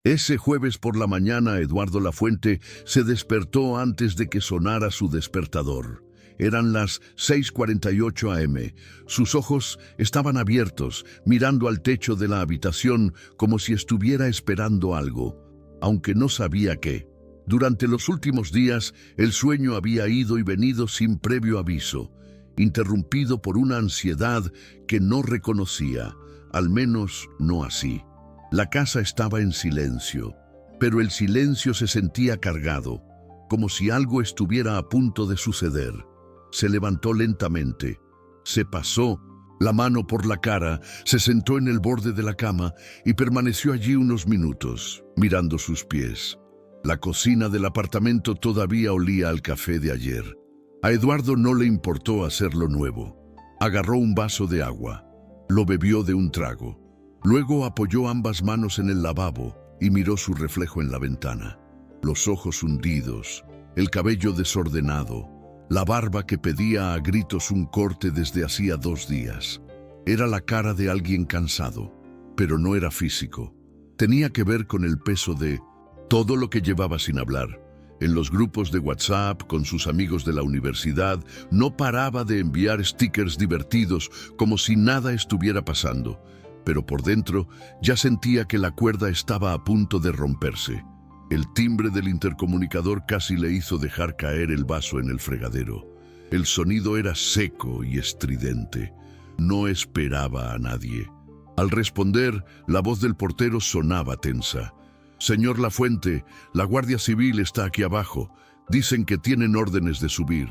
Ese jueves por la mañana, Eduardo Lafuente se despertó antes de que sonara su despertador. Eran las 6:48 a.m. Sus ojos estaban abiertos, mirando al techo de la habitación como si estuviera esperando algo, aunque no sabía qué. Durante los últimos días, el sueño había ido y venido sin previo aviso, interrumpido por una ansiedad que no reconocía, al menos no así. La casa estaba en silencio, pero el silencio se sentía cargado, como si algo estuviera a punto de suceder. Se levantó lentamente, se pasó la mano por la cara, se sentó en el borde de la cama y permaneció allí unos minutos, mirando sus pies. La cocina del apartamento todavía olía al café de ayer. A Eduardo no le importó hacerlo nuevo. Agarró un vaso de agua, lo bebió de un trago. Luego apoyó ambas manos en el lavabo y miró su reflejo en la ventana. Los ojos hundidos, el cabello desordenado, la barba que pedía a gritos un corte desde hacía 2 días. Era la cara de alguien cansado, pero no era físico. Tenía que ver con el peso de todo lo que llevaba sin hablar. En los grupos de WhatsApp, con sus amigos de la universidad, no paraba de enviar stickers divertidos como si nada estuviera pasando. Pero por dentro ya sentía que la cuerda estaba a punto de romperse. El timbre del intercomunicador casi le hizo dejar caer el vaso en el fregadero. El sonido era seco y estridente. No esperaba a nadie. Al responder, la voz del portero sonaba tensa. «Señor Lafuente, la Guardia Civil está aquí abajo. Dicen que tienen órdenes de subir».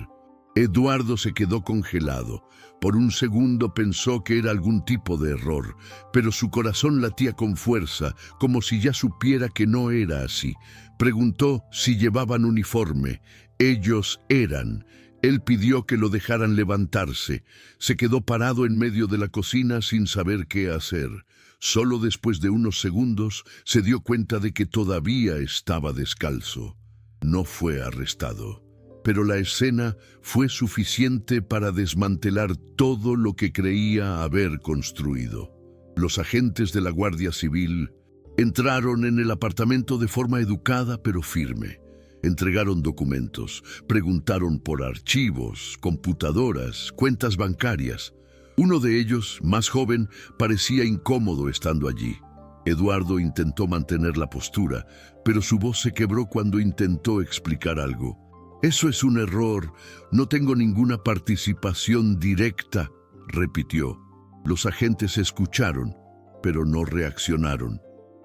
Eduardo se quedó congelado. Por un segundo pensó que era algún tipo de error, pero su corazón latía con fuerza, como si ya supiera que no era así. Preguntó si llevaban uniforme. Ellos eran. Él pidió que lo dejaran levantarse. Se quedó parado en medio de la cocina sin saber qué hacer. Solo después de unos segundos se dio cuenta de que todavía estaba descalzo. No fue arrestado. Pero la escena fue suficiente para desmantelar todo lo que creía haber construido. Los agentes de la Guardia Civil entraron en el apartamento de forma educada pero firme. Entregaron documentos, preguntaron por archivos, computadoras, cuentas bancarias. Uno de ellos, más joven, parecía incómodo estando allí. Eduardo intentó mantener la postura, pero su voz se quebró cuando intentó explicar algo. «Eso es un error. No tengo ninguna participación directa», repitió. Los agentes escucharon, pero no reaccionaron.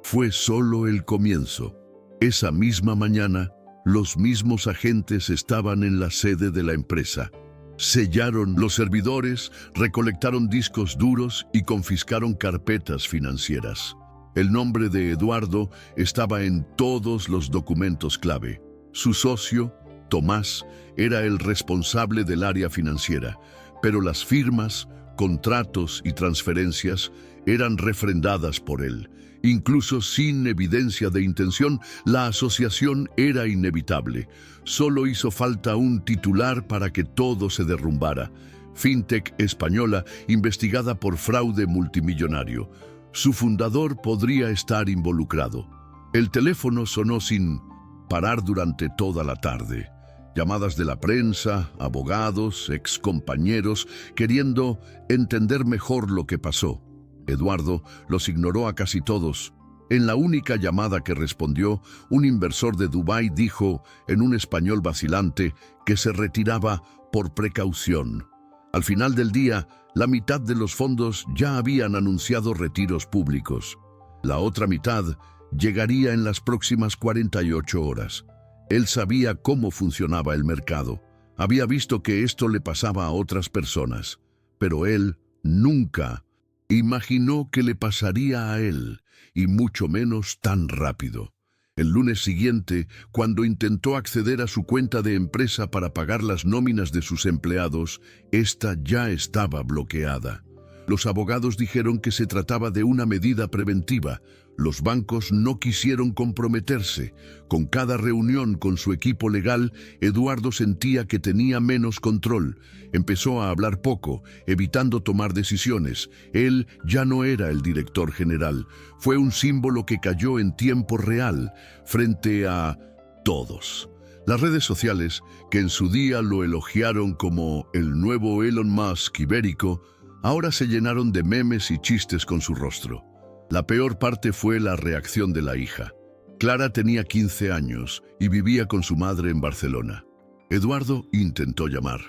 Fue solo el comienzo. Esa misma mañana, los mismos agentes estaban en la sede de la empresa. Sellaron los servidores, recolectaron discos duros y confiscaron carpetas financieras. El nombre de Eduardo estaba en todos los documentos clave. Su socio, Tomás, era el responsable del área financiera, pero las firmas, contratos y transferencias eran refrendadas por él. Incluso sin evidencia de intención, la asociación era inevitable. Solo hizo falta un titular para que todo se derrumbara. Fintech española investigada por fraude multimillonario. Su fundador podría estar involucrado. El teléfono sonó sin parar durante toda la tarde. Llamadas de la prensa, abogados, excompañeros, queriendo entender mejor lo que pasó. Eduardo los ignoró a casi todos. En la única llamada que respondió, un inversor de Dubái dijo, en un español vacilante, que se retiraba por precaución. Al final del día, la mitad de los fondos ya habían anunciado retiros públicos. La otra mitad llegaría en las próximas 48 horas. Él sabía cómo funcionaba el mercado. Había visto que esto le pasaba a otras personas, pero él nunca imaginó que le pasaría a él, y mucho menos tan rápido. El lunes siguiente, cuando intentó acceder a su cuenta de empresa para pagar las nóminas de sus empleados, esta ya estaba bloqueada. Los abogados dijeron que se trataba de una medida preventiva. Los bancos no quisieron comprometerse. Con cada reunión con su equipo legal, Eduardo sentía que tenía menos control. Empezó a hablar poco, evitando tomar decisiones. Él ya no era el director general. Fue un símbolo que cayó en tiempo real, frente a todos. Las redes sociales, que en su día lo elogiaron como el nuevo Elon Musk ibérico, ahora se llenaron de memes y chistes con su rostro. La peor parte fue la reacción de la hija. Clara tenía 15 años y vivía con su madre en Barcelona. Eduardo intentó llamar.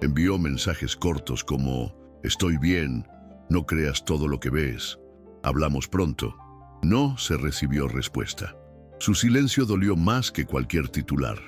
Envió mensajes cortos como: «Estoy bien, no creas todo lo que ves, hablamos pronto». No se recibió respuesta. Su silencio dolió más que cualquier titular.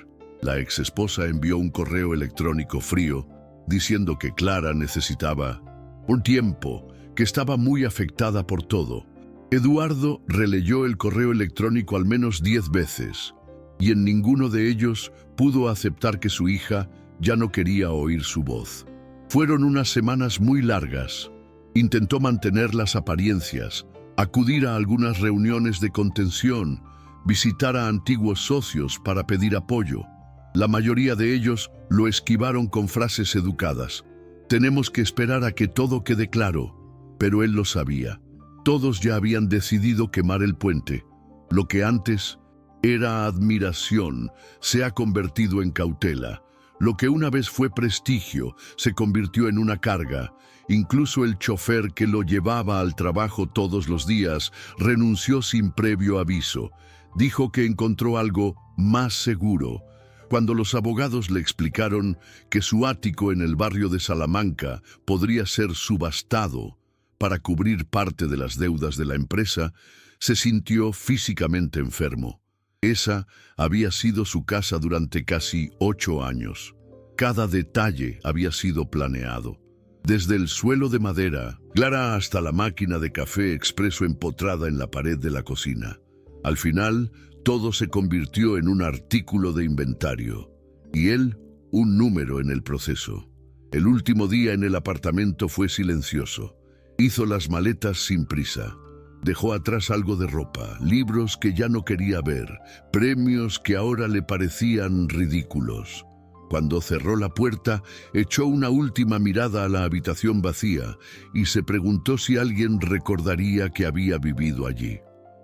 La exesposa envió un correo electrónico frío diciendo que Clara necesitaba un tiempo, que estaba muy afectada por todo. Eduardo releyó el correo electrónico al menos 10 veces y en ninguno de ellos pudo aceptar que su hija ya no quería oír su voz. Fueron unas semanas muy largas. Intentó mantener las apariencias, acudir a algunas reuniones de contención, visitar a antiguos socios para pedir apoyo. La mayoría de ellos lo esquivaron con frases educadas. «Tenemos que esperar a que todo quede claro», pero él lo sabía. Todos ya habían decidido quemar el puente. Lo que antes era admiración se ha convertido en cautela. Lo que una vez fue prestigio se convirtió en una carga. Incluso el chofer que lo llevaba al trabajo todos los días renunció sin previo aviso. Dijo que encontró algo más seguro. Cuando los abogados le explicaron que su ático en el barrio de Salamanca podría ser subastado para cubrir parte de las deudas de la empresa, se sintió físicamente enfermo. Esa había sido su casa durante casi 8 años. Cada detalle había sido planeado. Desde el suelo de madera, clara hasta la máquina de café expreso empotrada en la pared de la cocina. Al final, todo se convirtió en un artículo de inventario, y él, un número en el proceso. El último día en el apartamento fue silencioso. Hizo las maletas sin prisa. Dejó atrás algo de ropa, libros que ya no quería ver, premios que ahora le parecían ridículos. Cuando cerró la puerta, echó una última mirada a la habitación vacía y se preguntó si alguien recordaría que había vivido allí.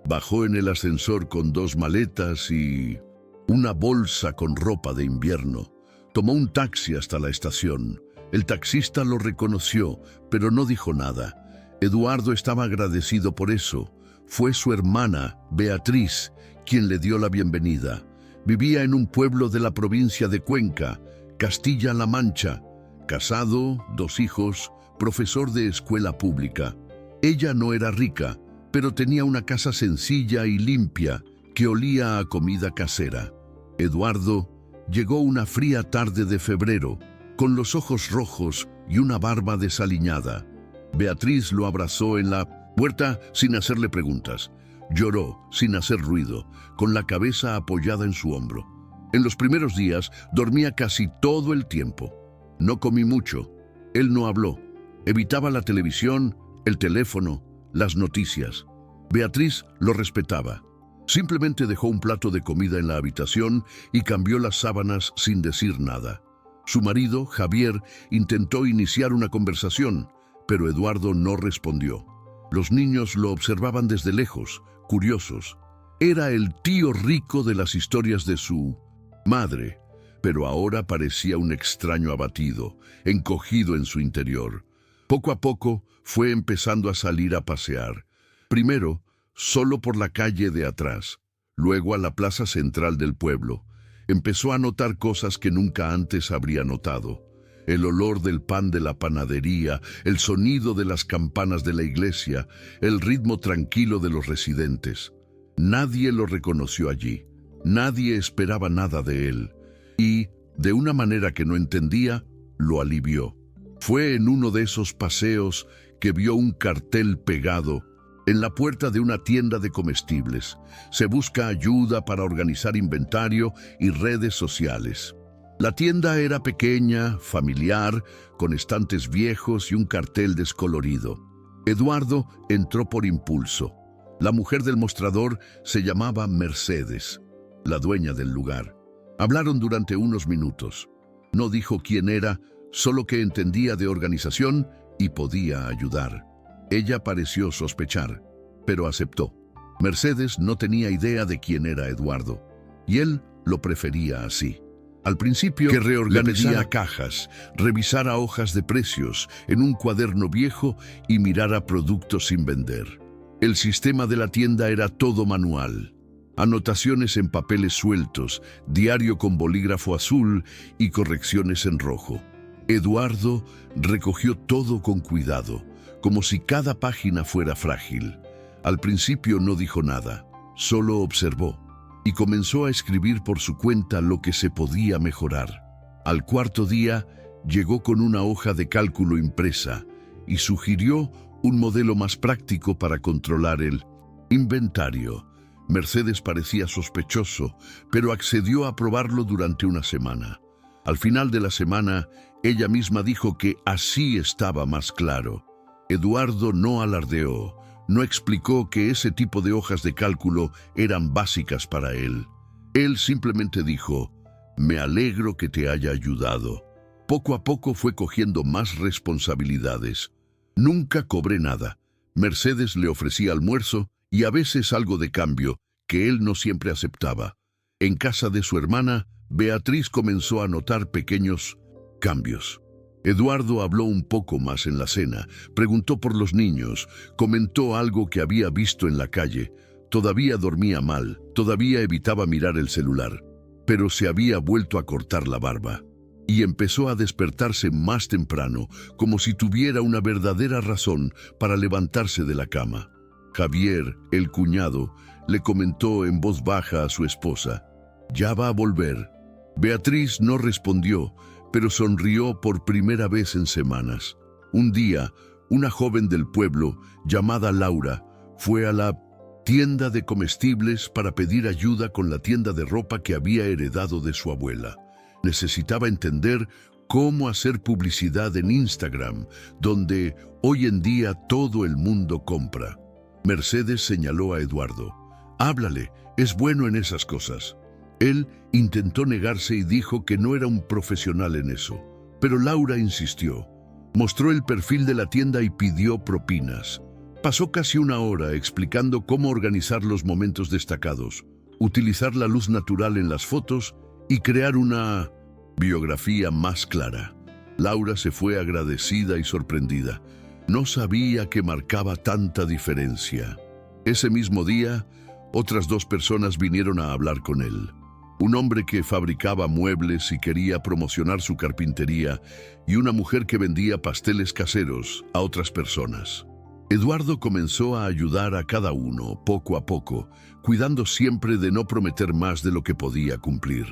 Bajó en el ascensor con 2 maletas y una bolsa con ropa de invierno. Tomó un taxi hasta la estación. El taxista lo reconoció, pero no dijo nada. Eduardo estaba agradecido por eso. Fue su hermana, Beatriz, quien le dio la bienvenida. Vivía en un pueblo de la provincia de Cuenca, Castilla-La Mancha. Casado, 2 hijos, profesor de escuela pública. Ella no era rica, pero tenía una casa sencilla y limpia que olía a comida casera. Eduardo llegó una fría tarde de febrero, con los ojos rojos y una barba desaliñada. Beatriz lo abrazó en la puerta sin hacerle preguntas. Lloró sin hacer ruido, con la cabeza apoyada en su hombro. En los primeros días dormía casi todo el tiempo. No comí mucho. Él no habló. Evitaba la televisión, el teléfono, las noticias. Beatriz lo respetaba. Simplemente dejó un plato de comida en la habitación y cambió las sábanas sin decir nada. Su marido, Javier, intentó iniciar una conversación, pero Eduardo no respondió. Los niños lo observaban desde lejos, curiosos. Era el tío rico de las historias de su madre, pero ahora parecía un extraño abatido, encogido en su interior. Poco a poco fue empezando a salir a pasear. Primero, solo por la calle de atrás, luego a la plaza central del pueblo. Empezó a notar cosas que nunca antes habría notado. El olor del pan de la panadería, el sonido de las campanas de la iglesia, el ritmo tranquilo de los residentes. Nadie lo reconoció allí. Nadie esperaba nada de él. Y, de una manera que no entendía, lo alivió. Fue en uno de esos paseos que vio un cartel pegado en la puerta de una tienda de comestibles. Se busca ayuda para organizar inventario y redes sociales. La tienda era pequeña, familiar, con estantes viejos y un cartel descolorido. Eduardo entró por impulso. La mujer del mostrador se llamaba Mercedes, la dueña del lugar. Hablaron durante unos minutos. No dijo quién era, solo que entendía de organización y podía ayudar. Ella pareció sospechar, pero aceptó. Mercedes no tenía idea de quién era Eduardo, y él lo prefería así. Al principio, que reorganizara cajas, revisara hojas de precios en un cuaderno viejo y mirara productos sin vender. El sistema de la tienda era todo manual. Anotaciones en papeles sueltos, diario con bolígrafo azul y correcciones en rojo. Eduardo recogió todo con cuidado, como si cada página fuera frágil. Al principio no dijo nada, solo observó, y comenzó a escribir por su cuenta lo que se podía mejorar. Al cuarto día, llegó con una hoja de cálculo impresa y sugirió un modelo más práctico para controlar el inventario. Mercedes parecía sospechoso, pero accedió a probarlo durante una semana. Al final de la semana, ella misma dijo que así estaba más claro. Eduardo no alardeó, no explicó que ese tipo de hojas de cálculo eran básicas para él. Él simplemente dijo, «Me alegro que te haya ayudado». Poco a poco fue cogiendo más responsabilidades. Nunca cobré nada. Mercedes le ofrecía almuerzo y a veces algo de cambio, que él no siempre aceptaba. En casa de su hermana, Beatriz comenzó a notar pequeños cambios. Eduardo habló un poco más en la cena, preguntó por los niños, comentó algo que había visto en la calle. Todavía dormía mal, todavía evitaba mirar el celular, pero se había vuelto a cortar la barba. Y empezó a despertarse más temprano, como si tuviera una verdadera razón para levantarse de la cama. Javier, el cuñado, le comentó en voz baja a su esposa, «Ya va a volver». Beatriz no respondió, pero sonrió por primera vez en semanas. Un día, una joven del pueblo, llamada Laura, fue a la tienda de comestibles para pedir ayuda con la tienda de ropa que había heredado de su abuela. Necesitaba entender cómo hacer publicidad en Instagram, donde hoy en día todo el mundo compra. Mercedes señaló a Eduardo. «Háblale, es bueno en esas cosas». Él intentó negarse y dijo que no era un profesional en eso, pero Laura insistió. Mostró el perfil de la tienda y pidió propinas. Pasó casi una hora explicando cómo organizar los momentos destacados, utilizar la luz natural en las fotos y crear una biografía más clara. Laura se fue agradecida y sorprendida. No sabía que marcaba tanta diferencia. Ese mismo día, otras 2 personas vinieron a hablar con él. Un hombre que fabricaba muebles y quería promocionar su carpintería, y una mujer que vendía pasteles caseros a otras personas. Eduardo comenzó a ayudar a cada uno, poco a poco, cuidando siempre de no prometer más de lo que podía cumplir.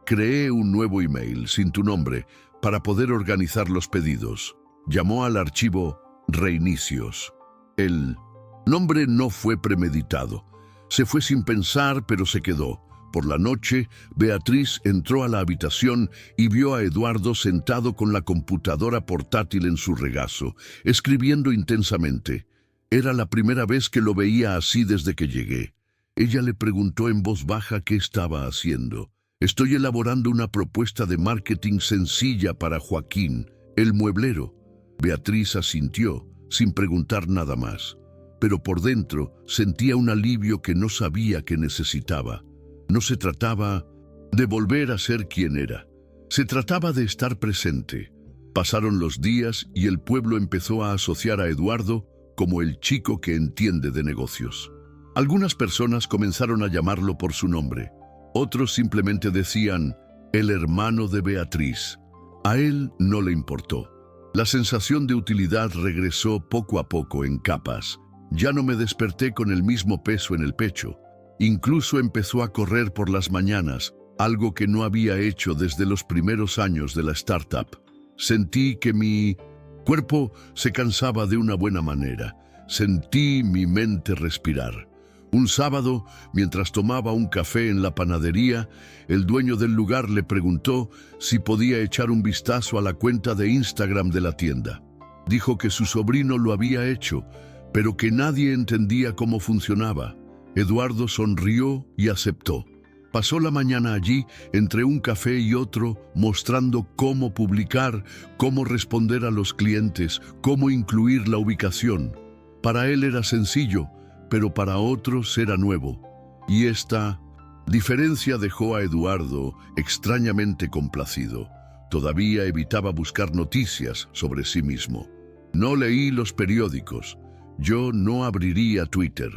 Creé un nuevo email sin tu nombre para poder organizar los pedidos. Llamó al archivo Reinicios. El nombre no fue premeditado. Se fue sin pensar, pero se quedó. Por la noche, Beatriz entró a la habitación y vio a Eduardo sentado con la computadora portátil en su regazo, escribiendo intensamente. Era la primera vez que lo veía así desde que llegué. Ella le preguntó en voz baja qué estaba haciendo. «Estoy elaborando una propuesta de marketing sencilla para Joaquín, el mueblero». Beatriz asintió, sin preguntar nada más. Pero por dentro sentía un alivio que no sabía que necesitaba. No se trataba de volver a ser quien era. Se trataba de estar presente. Pasaron los días y el pueblo empezó a asociar a Eduardo como el chico que entiende de negocios. Algunas personas comenzaron a llamarlo por su nombre. Otros simplemente decían, «el hermano de Beatriz». A él no le importó. La sensación de utilidad regresó poco a poco en capas. Ya no me desperté con el mismo peso en el pecho. Incluso empezó a correr por las mañanas, algo que no había hecho desde los primeros años de la startup. Sentí que mi cuerpo se cansaba de una buena manera. Sentí mi mente respirar. Un sábado, mientras tomaba un café en la panadería, el dueño del lugar le preguntó si podía echar un vistazo a la cuenta de Instagram de la tienda. Dijo que su sobrino lo había hecho, pero que nadie entendía cómo funcionaba. Eduardo sonrió y aceptó. Pasó la mañana allí, entre un café y otro, mostrando cómo publicar, cómo responder a los clientes, cómo incluir la ubicación. Para él era sencillo, pero para otros era nuevo. Y esta diferencia dejó a Eduardo extrañamente complacido. Todavía evitaba buscar noticias sobre sí mismo. No leí los periódicos. Yo no abriría Twitter.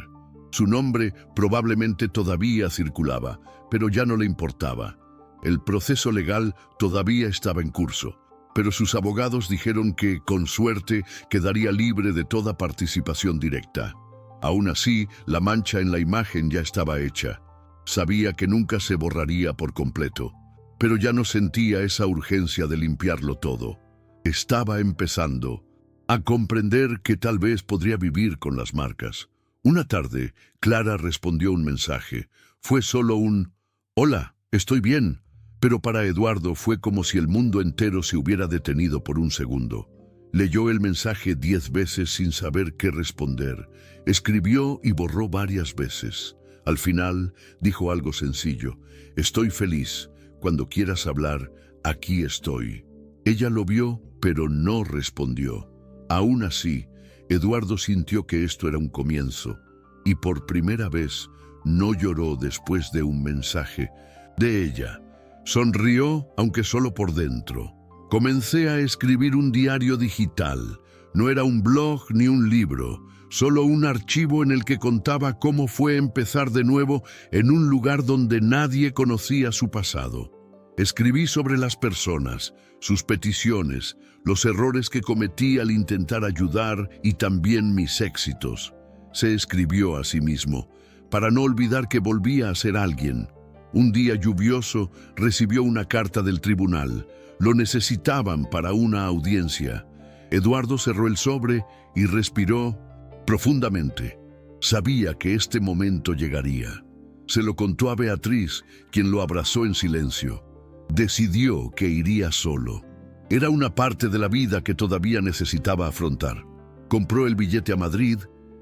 Su nombre probablemente todavía circulaba, pero ya no le importaba. El proceso legal todavía estaba en curso, pero sus abogados dijeron que, con suerte, quedaría libre de toda participación directa. Aún así, la mancha en la imagen ya estaba hecha. Sabía que nunca se borraría por completo, pero ya no sentía esa urgencia de limpiarlo todo. Estaba empezando a comprender que tal vez podría vivir con las marcas. Una tarde, Clara respondió un mensaje. Fue solo un «Hola, estoy bien», pero para Eduardo fue como si el mundo entero se hubiera detenido por un segundo. Leyó el mensaje 10 veces sin saber qué responder. Escribió y borró varias veces. Al final, dijo algo sencillo: «Estoy feliz. Cuando quieras hablar, aquí estoy». Ella lo vio, pero no respondió. Aún así, Eduardo sintió que esto era un comienzo, y por primera vez no lloró después de un mensaje de ella. Sonrió, aunque solo por dentro. Comencé a escribir un diario digital. No era un blog ni un libro, solo un archivo en el que contaba cómo fue empezar de nuevo en un lugar donde nadie conocía su pasado. Escribí sobre las personas, sus peticiones, los errores que cometí al intentar ayudar y también mis éxitos. Se escribió a sí mismo, para no olvidar que volvía a ser alguien. Un día lluvioso recibió una carta del tribunal. Lo necesitaban para una audiencia. Eduardo cerró el sobre y respiró profundamente. Sabía que este momento llegaría. Se lo contó a Beatriz, quien lo abrazó en silencio. Decidió que iría solo. Era una parte de la vida que todavía necesitaba afrontar. Compró el billete a Madrid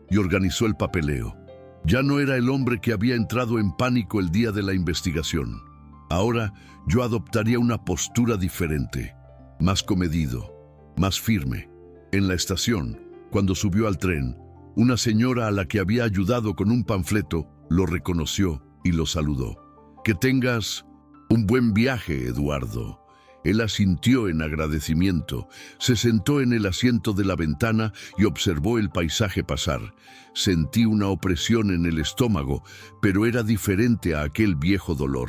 y organizó el papeleo. Ya no era el hombre que había entrado en pánico el día de la investigación. Ahora yo adoptaría una postura diferente, más comedido, más firme. En la estación, cuando subió al tren, una señora a la que había ayudado con un panfleto lo reconoció y lo saludó. «Que tengas un buen viaje, Eduardo». Él asintió en agradecimiento, se sentó en el asiento de la ventana y observó el paisaje pasar. Sentí una opresión en el estómago, pero era diferente a aquel viejo dolor.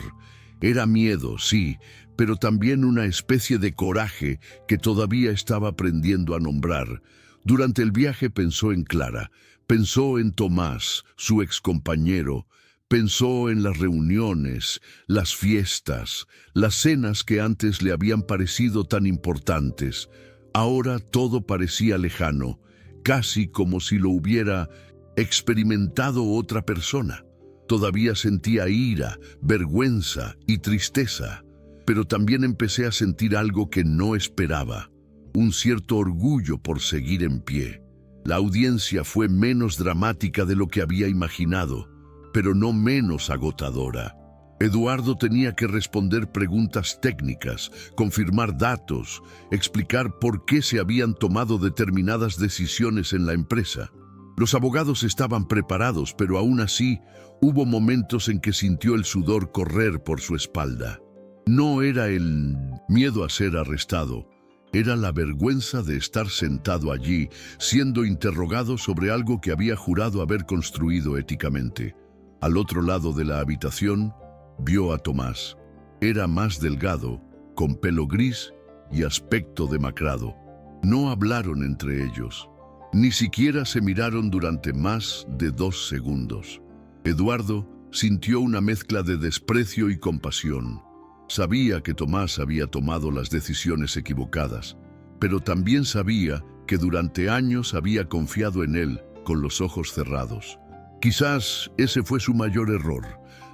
Era miedo, sí, pero también una especie de coraje que todavía estaba aprendiendo a nombrar. Durante el viaje pensó en Clara, pensó en Tomás, su excompañero. Pensó en las reuniones, las fiestas, las cenas que antes le habían parecido tan importantes. Ahora todo parecía lejano, casi como si lo hubiera experimentado otra persona. Todavía sentía ira, vergüenza y tristeza, pero también empecé a sentir algo que no esperaba, un cierto orgullo por seguir en pie. La audiencia fue menos dramática de lo que había imaginado, pero no menos agotadora. Eduardo tenía que responder preguntas técnicas, confirmar datos, explicar por qué se habían tomado determinadas decisiones en la empresa. Los abogados estaban preparados, pero aún así hubo momentos en que sintió el sudor correr por su espalda. No era el miedo a ser arrestado, era la vergüenza de estar sentado allí, siendo interrogado sobre algo que había jurado haber construido éticamente. Al otro lado de la habitación, vio a Tomás. Era más delgado, con pelo gris y aspecto demacrado. No hablaron entre ellos. Ni siquiera se miraron durante más de 2 segundos. Eduardo sintió una mezcla de desprecio y compasión. Sabía que Tomás había tomado las decisiones equivocadas, pero también sabía que durante años había confiado en él con los ojos cerrados. Quizás ese fue su mayor error,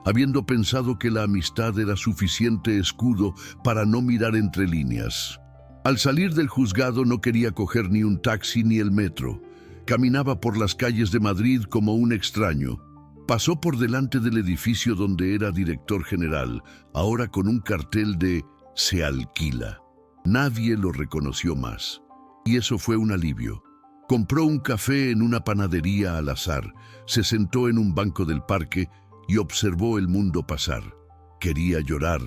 habiendo pensado que la amistad era suficiente escudo para no mirar entre líneas. Al salir del juzgado no quería coger ni un taxi ni el metro. Caminaba por las calles de Madrid como un extraño. Pasó por delante del edificio donde era director general, ahora con un cartel de "Se alquila". Nadie lo reconoció más. Y eso fue un alivio. Compró un café en una panadería al azar, se sentó en un banco del parque y observó el mundo pasar. Quería llorar,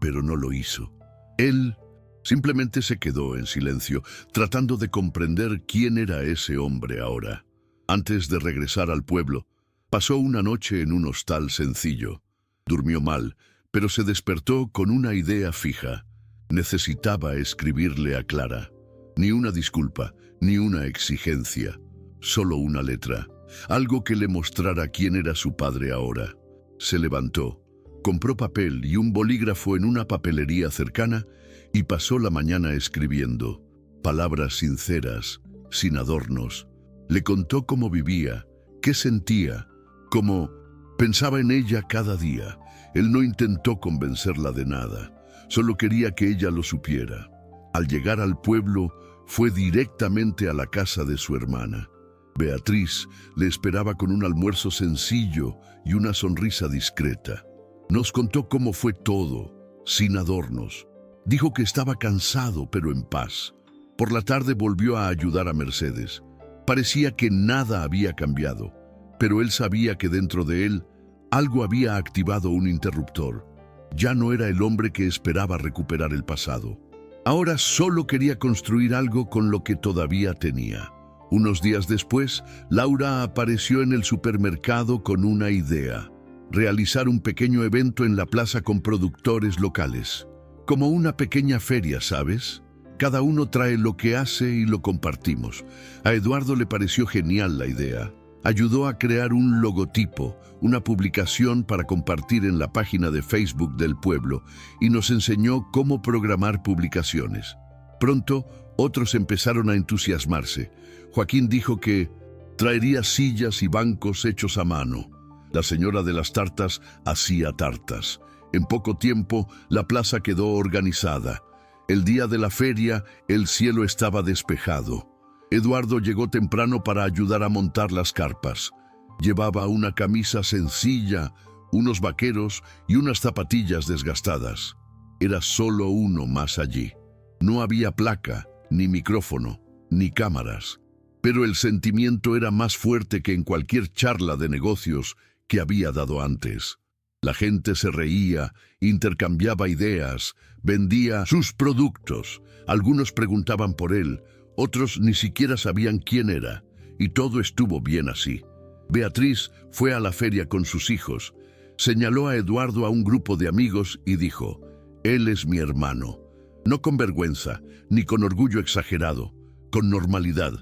pero no lo hizo. Él simplemente se quedó en silencio, tratando de comprender quién era ese hombre ahora. Antes de regresar al pueblo, pasó una noche en un hostal sencillo. Durmió mal, pero se despertó con una idea fija. Necesitaba escribirle a Clara. Ni una disculpa, ni una exigencia, solo una letra, algo que le mostrara quién era su padre ahora. Se levantó, compró papel y un bolígrafo en una papelería cercana y pasó la mañana escribiendo. Palabras sinceras, sin adornos. Le contó cómo vivía, qué sentía, cómo pensaba en ella cada día. Él no intentó convencerla de nada, solo quería que ella lo supiera. Al llegar al pueblo, fue directamente a la casa de su hermana. Beatriz le esperaba con un almuerzo sencillo y una sonrisa discreta. Nos contó cómo fue todo, sin adornos. Dijo que estaba cansado, pero en paz. Por la tarde volvió a ayudar a Mercedes. Parecía que nada había cambiado, pero él sabía que dentro de él algo había activado un interruptor. Ya no era el hombre que esperaba recuperar el pasado. Ahora solo quería construir algo con lo que todavía tenía. Unos días después, Laura apareció en el supermercado con una idea: realizar un pequeño evento en la plaza con productores locales. Como una pequeña feria, ¿sabes? Cada uno trae lo que hace y lo compartimos. A Eduardo le pareció genial la idea. Ayudó a crear un logotipo, una publicación para compartir en la página de Facebook del pueblo y nos enseñó cómo programar publicaciones. Pronto, otros empezaron a entusiasmarse. Joaquín dijo que traería sillas y bancos hechos a mano. La señora de las tartas hacía tartas. En poco tiempo, la plaza quedó organizada. El día de la feria, el cielo estaba despejado. Eduardo llegó temprano para ayudar a montar las carpas. Llevaba una camisa sencilla, unos vaqueros y unas zapatillas desgastadas. Era solo uno más allí. No había placa, ni micrófono, ni cámaras. Pero el sentimiento era más fuerte que en cualquier charla de negocios que había dado antes. La gente se reía, intercambiaba ideas, vendía sus productos. Algunos preguntaban por él, otros ni siquiera sabían quién era, y todo estuvo bien así. Beatriz fue a la feria con sus hijos, señaló a Eduardo a un grupo de amigos y dijo: «Él es mi hermano». No con vergüenza, ni con orgullo exagerado, con normalidad,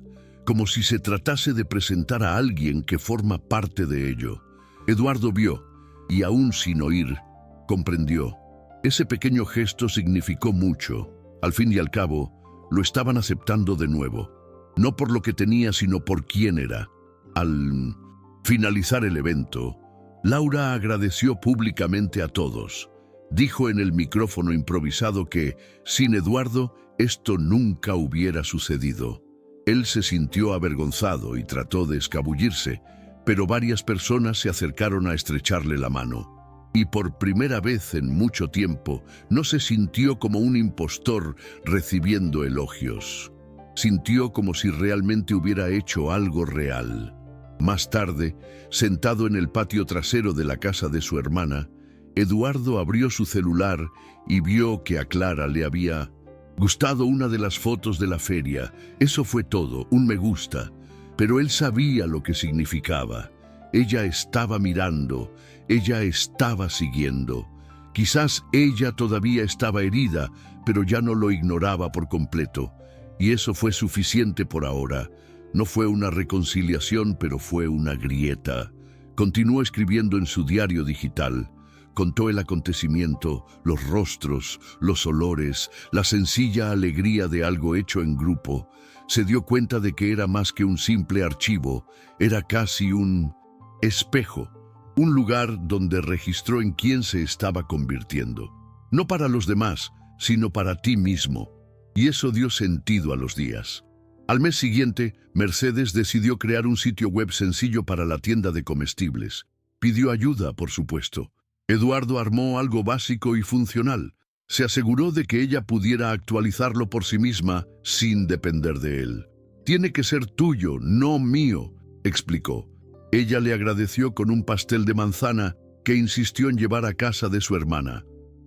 como si se tratase de presentar a alguien que forma parte de ello. Eduardo vio, y aún sin oír, comprendió. Ese pequeño gesto significó mucho. Al fin y al cabo, lo estaban aceptando de nuevo, no por lo que tenía, sino por quién era. Al finalizar el evento, Laura agradeció públicamente a todos. Dijo en el micrófono improvisado que, sin Eduardo, esto nunca hubiera sucedido. Él se sintió avergonzado y trató de escabullirse, pero varias personas se acercaron a estrecharle la mano. Y por primera vez en mucho tiempo, no se sintió como un impostor recibiendo elogios. Sintió como si realmente hubiera hecho algo real. Más tarde, sentado en el patio trasero de la casa de su hermana, Eduardo abrió su celular y vio que a Clara le había gustado una de las fotos de la feria. Eso fue todo, un me gusta. Pero él sabía lo que significaba. Ella estaba mirando, ella estaba siguiendo. Quizás ella todavía estaba herida, pero ya no lo ignoraba por completo. Y eso fue suficiente por ahora. No fue una reconciliación, pero fue una grieta. Continuó escribiendo en su diario digital. Contó el acontecimiento, los rostros, los olores, la sencilla alegría de algo hecho en grupo. Se dio cuenta de que era más que un simple archivo, era casi un espejo, un lugar donde registró en quién se estaba convirtiendo. No para los demás, sino para ti mismo. Y eso dio sentido a los días. Al mes siguiente, Mercedes decidió crear un sitio web sencillo para la tienda de comestibles. Pidió ayuda, por supuesto. Eduardo armó algo básico y funcional. Se aseguró de que ella pudiera actualizarlo por sí misma sin depender de él. «Tiene que ser tuyo, no mío», explicó. Ella le agradeció con un pastel de manzana que insistió en llevar a casa de su hermana.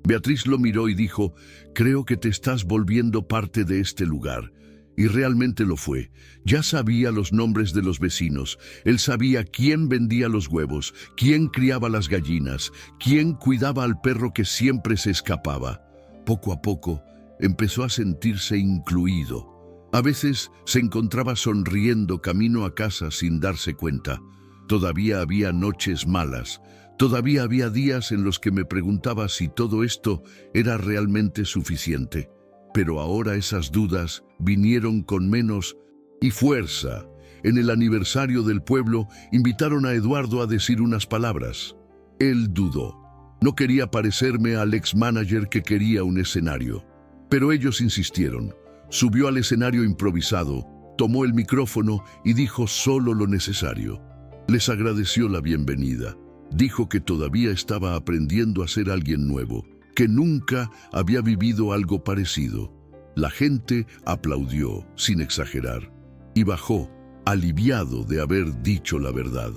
Beatriz lo miró y dijo: «Creo que te estás volviendo parte de este lugar». Y realmente lo fue. Ya sabía los nombres de los vecinos. Él sabía quién vendía los huevos, quién criaba las gallinas, quién cuidaba al perro que siempre se escapaba. Poco a poco, empezó a sentirse incluido. A veces se encontraba sonriendo camino a casa sin darse cuenta. Todavía había noches malas. Todavía había días en los que me preguntaba si todo esto era realmente suficiente. Pero ahora esas dudas vinieron con menos y fuerza. En el aniversario del pueblo invitaron a Eduardo a decir unas palabras. Él dudó. No quería parecerme al ex-manager que quería un escenario. Pero ellos insistieron. Subió al escenario improvisado, tomó el micrófono y dijo solo lo necesario. Les agradeció la bienvenida. Dijo que todavía estaba aprendiendo a ser alguien nuevo, que nunca había vivido algo parecido. La gente aplaudió, sin exagerar, y bajó, aliviado de haber dicho la verdad.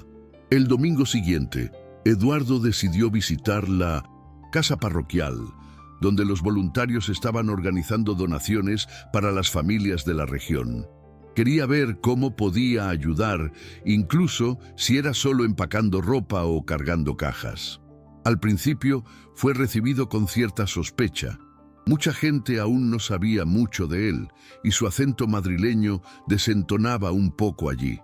El domingo siguiente, Eduardo decidió visitar la casa parroquial, donde los voluntarios estaban organizando donaciones para las familias de la región. Quería ver cómo podía ayudar, incluso si era solo empacando ropa o cargando cajas. Al principio fue recibido con cierta sospecha. Mucha gente aún no sabía mucho de él y su acento madrileño desentonaba un poco allí.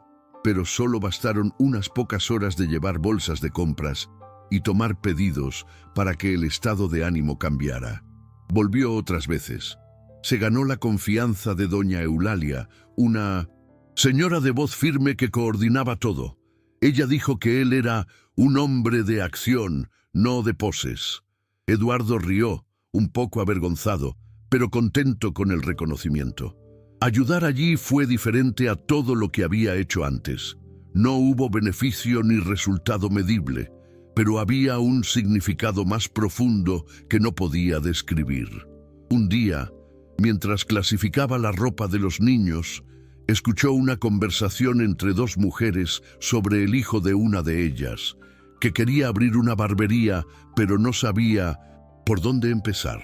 Pero solo bastaron unas pocas horas de llevar bolsas de compras y tomar pedidos para que el estado de ánimo cambiara. Volvió otras veces. Se ganó la confianza de doña Eulalia, una señora de voz firme que coordinaba todo. Ella dijo que él era un hombre de acción, no de poses. Eduardo rió, un poco avergonzado, pero contento con el reconocimiento. Ayudar allí fue diferente a todo lo que había hecho antes. No hubo beneficio ni resultado medible, pero había un significado más profundo que no podía describir. Un día, mientras clasificaba la ropa de los niños, escuchó una conversación entre dos mujeres sobre el hijo de una de ellas, que quería abrir una barbería, pero no sabía por dónde empezar.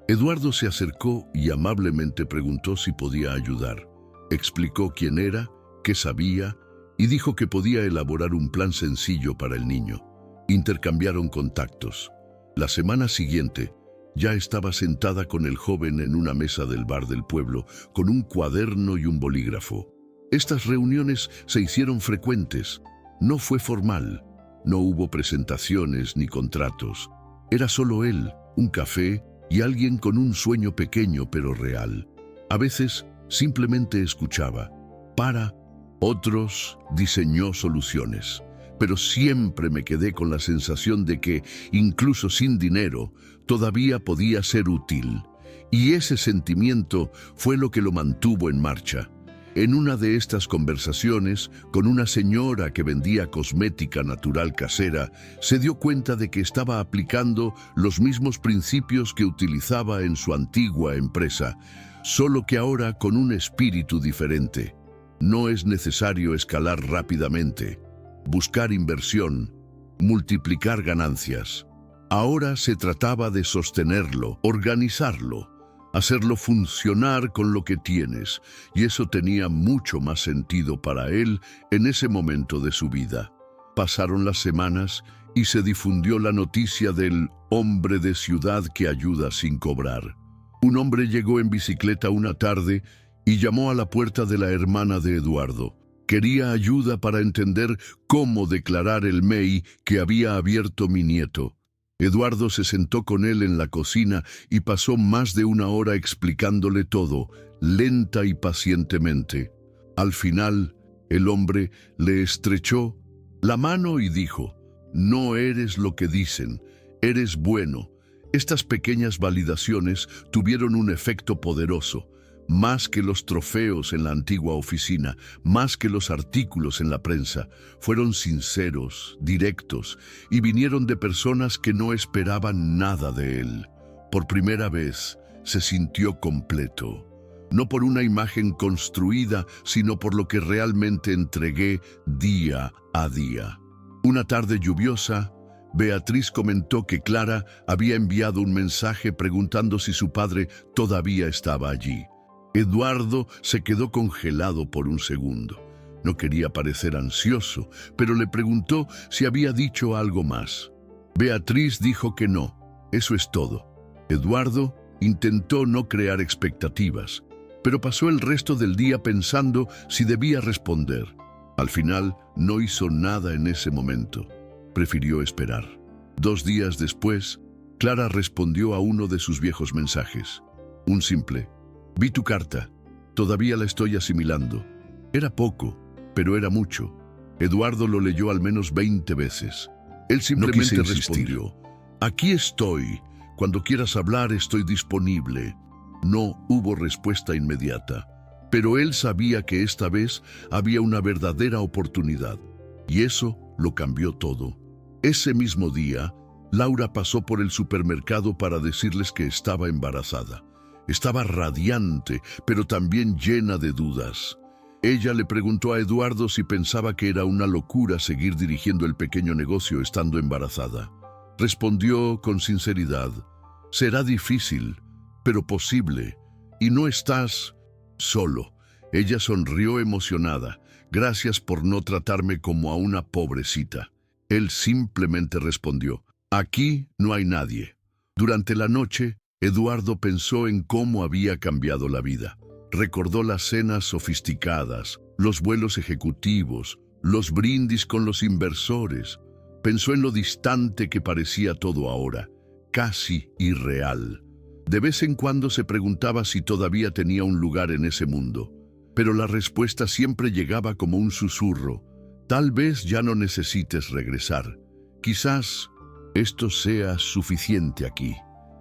Eduardo se acercó y amablemente preguntó si podía ayudar. Explicó quién era, qué sabía, y dijo que podía elaborar un plan sencillo para el niño. Intercambiaron contactos. La semana siguiente, ya estaba sentada con el joven en una mesa del bar del pueblo, con un cuaderno y un bolígrafo. Estas reuniones se hicieron frecuentes. No fue formal. No hubo presentaciones ni contratos. Era solo él, un café y alguien con un sueño pequeño pero real. A veces simplemente escuchaba. Para otros diseñó soluciones. Pero siempre me quedé con la sensación de que, incluso sin dinero, todavía podía ser útil. Y ese sentimiento fue lo que lo mantuvo en marcha. En una de estas conversaciones, con una señora que vendía cosmética natural casera, se dio cuenta de que estaba aplicando los mismos principios que utilizaba en su antigua empresa, solo que ahora con un espíritu diferente. No es necesario escalar rápidamente, buscar inversión, multiplicar ganancias. Ahora se trataba de sostenerlo, organizarlo, hacerlo funcionar con lo que tienes, y eso tenía mucho más sentido para él en ese momento de su vida. Pasaron las semanas y se difundió la noticia del hombre de ciudad que ayuda sin cobrar. Un hombre llegó en bicicleta una tarde y llamó a la puerta de la hermana de Eduardo. Quería ayuda para entender cómo declarar el MEI que había abierto mi nieto. Eduardo se sentó con él en la cocina y pasó más de una hora explicándole todo, lenta y pacientemente. Al final, el hombre le estrechó la mano y dijo: «No eres lo que dicen, eres bueno». Estas pequeñas validaciones tuvieron un efecto poderoso. más que los trofeos en la antigua oficina, más que los artículos en la prensa. Fueron sinceros, directos, y vinieron de personas que no esperaban nada de él. Por primera vez se sintió completo, no por una imagen construida, sino por lo que realmente entregué día a día. Una tarde lluviosa, Beatriz comentó que Clara había enviado un mensaje preguntando si su padre todavía estaba allí. Eduardo se quedó congelado por un segundo. No quería parecer ansioso, pero le preguntó si había dicho algo más. Beatriz dijo que no. Eso es todo. Eduardo intentó no crear expectativas, pero pasó el resto del día pensando si debía responder. Al final, no hizo nada en ese momento. Prefirió esperar. 2 días después, Clara respondió a uno de sus viejos mensajes. Un simple: vi tu carta. Todavía la estoy asimilando. Era poco, pero era mucho. Eduardo lo leyó al menos 20 veces. Él simplemente respondió: aquí estoy. Cuando quieras hablar, estoy disponible. No hubo respuesta inmediata, pero él sabía que esta vez había una verdadera oportunidad, y eso lo cambió todo. Ese mismo día, Laura pasó por el supermercado para decirles que estaba embarazada. Estaba radiante, pero también llena de dudas. Ella le preguntó a Eduardo si pensaba que era una locura seguir dirigiendo el pequeño negocio estando embarazada. Respondió con sinceridad: será difícil, pero posible, y no estás solo. Ella sonrió emocionada. Gracias por no tratarme como a una pobrecita. Él simplemente respondió: aquí no hay nadie. Durante la noche, Eduardo pensó en cómo había cambiado la vida. Recordó las cenas sofisticadas, los vuelos ejecutivos, los brindis con los inversores. Pensó en lo distante que parecía todo ahora, casi irreal. De vez en cuando se preguntaba si todavía tenía un lugar en ese mundo, pero la respuesta siempre llegaba como un susurro: tal vez ya no necesites regresar. Quizás esto sea suficiente aquí.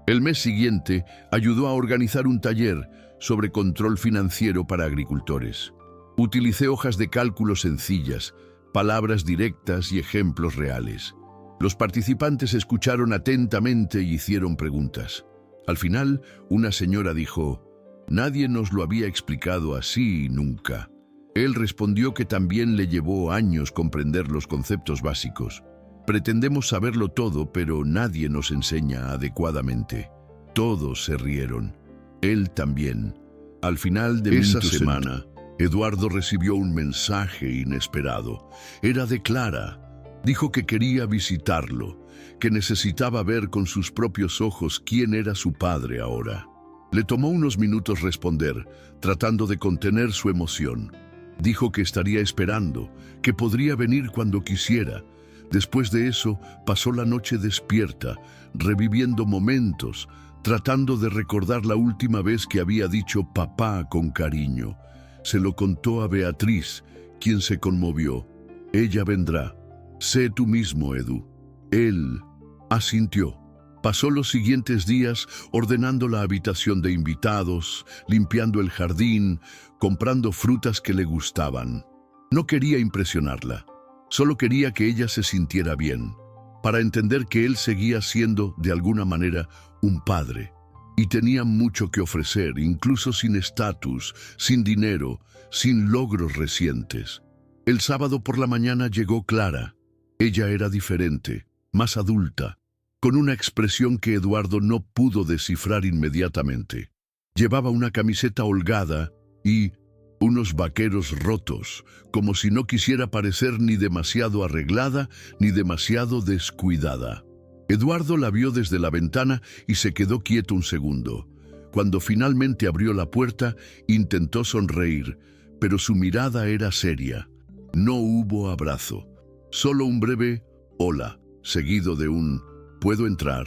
El mes siguiente ayudó a organizar un taller sobre control financiero para agricultores. Utilicé hojas de cálculo sencillas, palabras directas y ejemplos reales. Los participantes escucharon atentamente y hicieron preguntas. Al final, una señora dijo: nadie nos lo había explicado así nunca. Él respondió que también le llevó años comprender los conceptos básicos. Pretendemos saberlo todo, pero nadie nos enseña adecuadamente. Todos se rieron. Él también. Al final de esa semana, Eduardo recibió un mensaje inesperado. Era de Clara. Dijo que quería visitarlo, que necesitaba ver con sus propios ojos quién era su padre ahora. Le tomó unos minutos responder, tratando de contener su emoción. Dijo que estaría esperando, que podría venir cuando quisiera. Después de eso, pasó la noche despierta, reviviendo momentos, tratando de recordar la última vez que había dicho papá con cariño. Se lo contó a Beatriz, quien se conmovió. Ella vendrá. Sé tú mismo, Edu. Él asintió. Pasó los siguientes días ordenando la habitación de invitados, limpiando el jardín, comprando frutas que le gustaban. No quería impresionarla, solo quería que ella se sintiera bien, para entender que él seguía siendo, de alguna manera, un padre. Y tenía mucho que ofrecer, incluso sin estatus, sin dinero, sin logros recientes. El sábado por la mañana llegó Clara. Ella era diferente, más adulta, con una expresión que Eduardo no pudo descifrar inmediatamente. Llevaba una camiseta holgada y unos vaqueros rotos, como si no quisiera parecer ni demasiado arreglada ni demasiado descuidada. Eduardo la vio desde la ventana y se quedó quieto un segundo. Cuando finalmente abrió la puerta, intentó sonreír, pero su mirada era seria. No hubo abrazo, solo un breve «hola», seguido de un «¿puedo entrar?».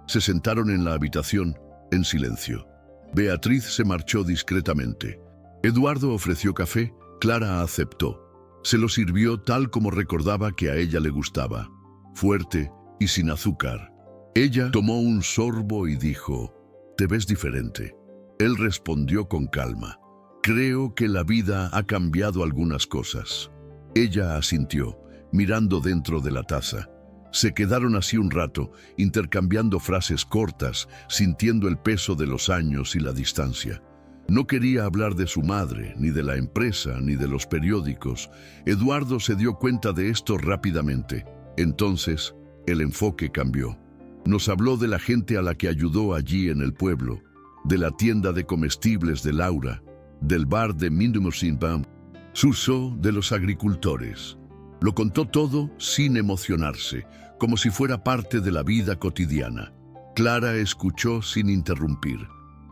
Se sentaron en la habitación, en silencio. Beatriz se marchó discretamente. Eduardo ofreció café, Clara aceptó. Se lo sirvió tal como recordaba que a ella le gustaba, fuerte y sin azúcar. Ella tomó un sorbo y dijo: «Te ves diferente». Él respondió con calma: «Creo que la vida ha cambiado algunas cosas». Ella asintió, mirando dentro de la taza. Se quedaron así un rato, intercambiando frases cortas, sintiendo el peso de los años y la distancia. No quería hablar de su madre, ni de la empresa, ni de los periódicos. Eduardo se dio cuenta de esto rápidamente. Entonces, el enfoque cambió. Nos habló de la gente a la que ayudó allí en el pueblo, de la tienda de comestibles de Laura, del bar de Mindumosinbam, Suso, de los agricultores. Lo contó todo sin emocionarse, como si fuera parte de la vida cotidiana. Clara escuchó sin interrumpir.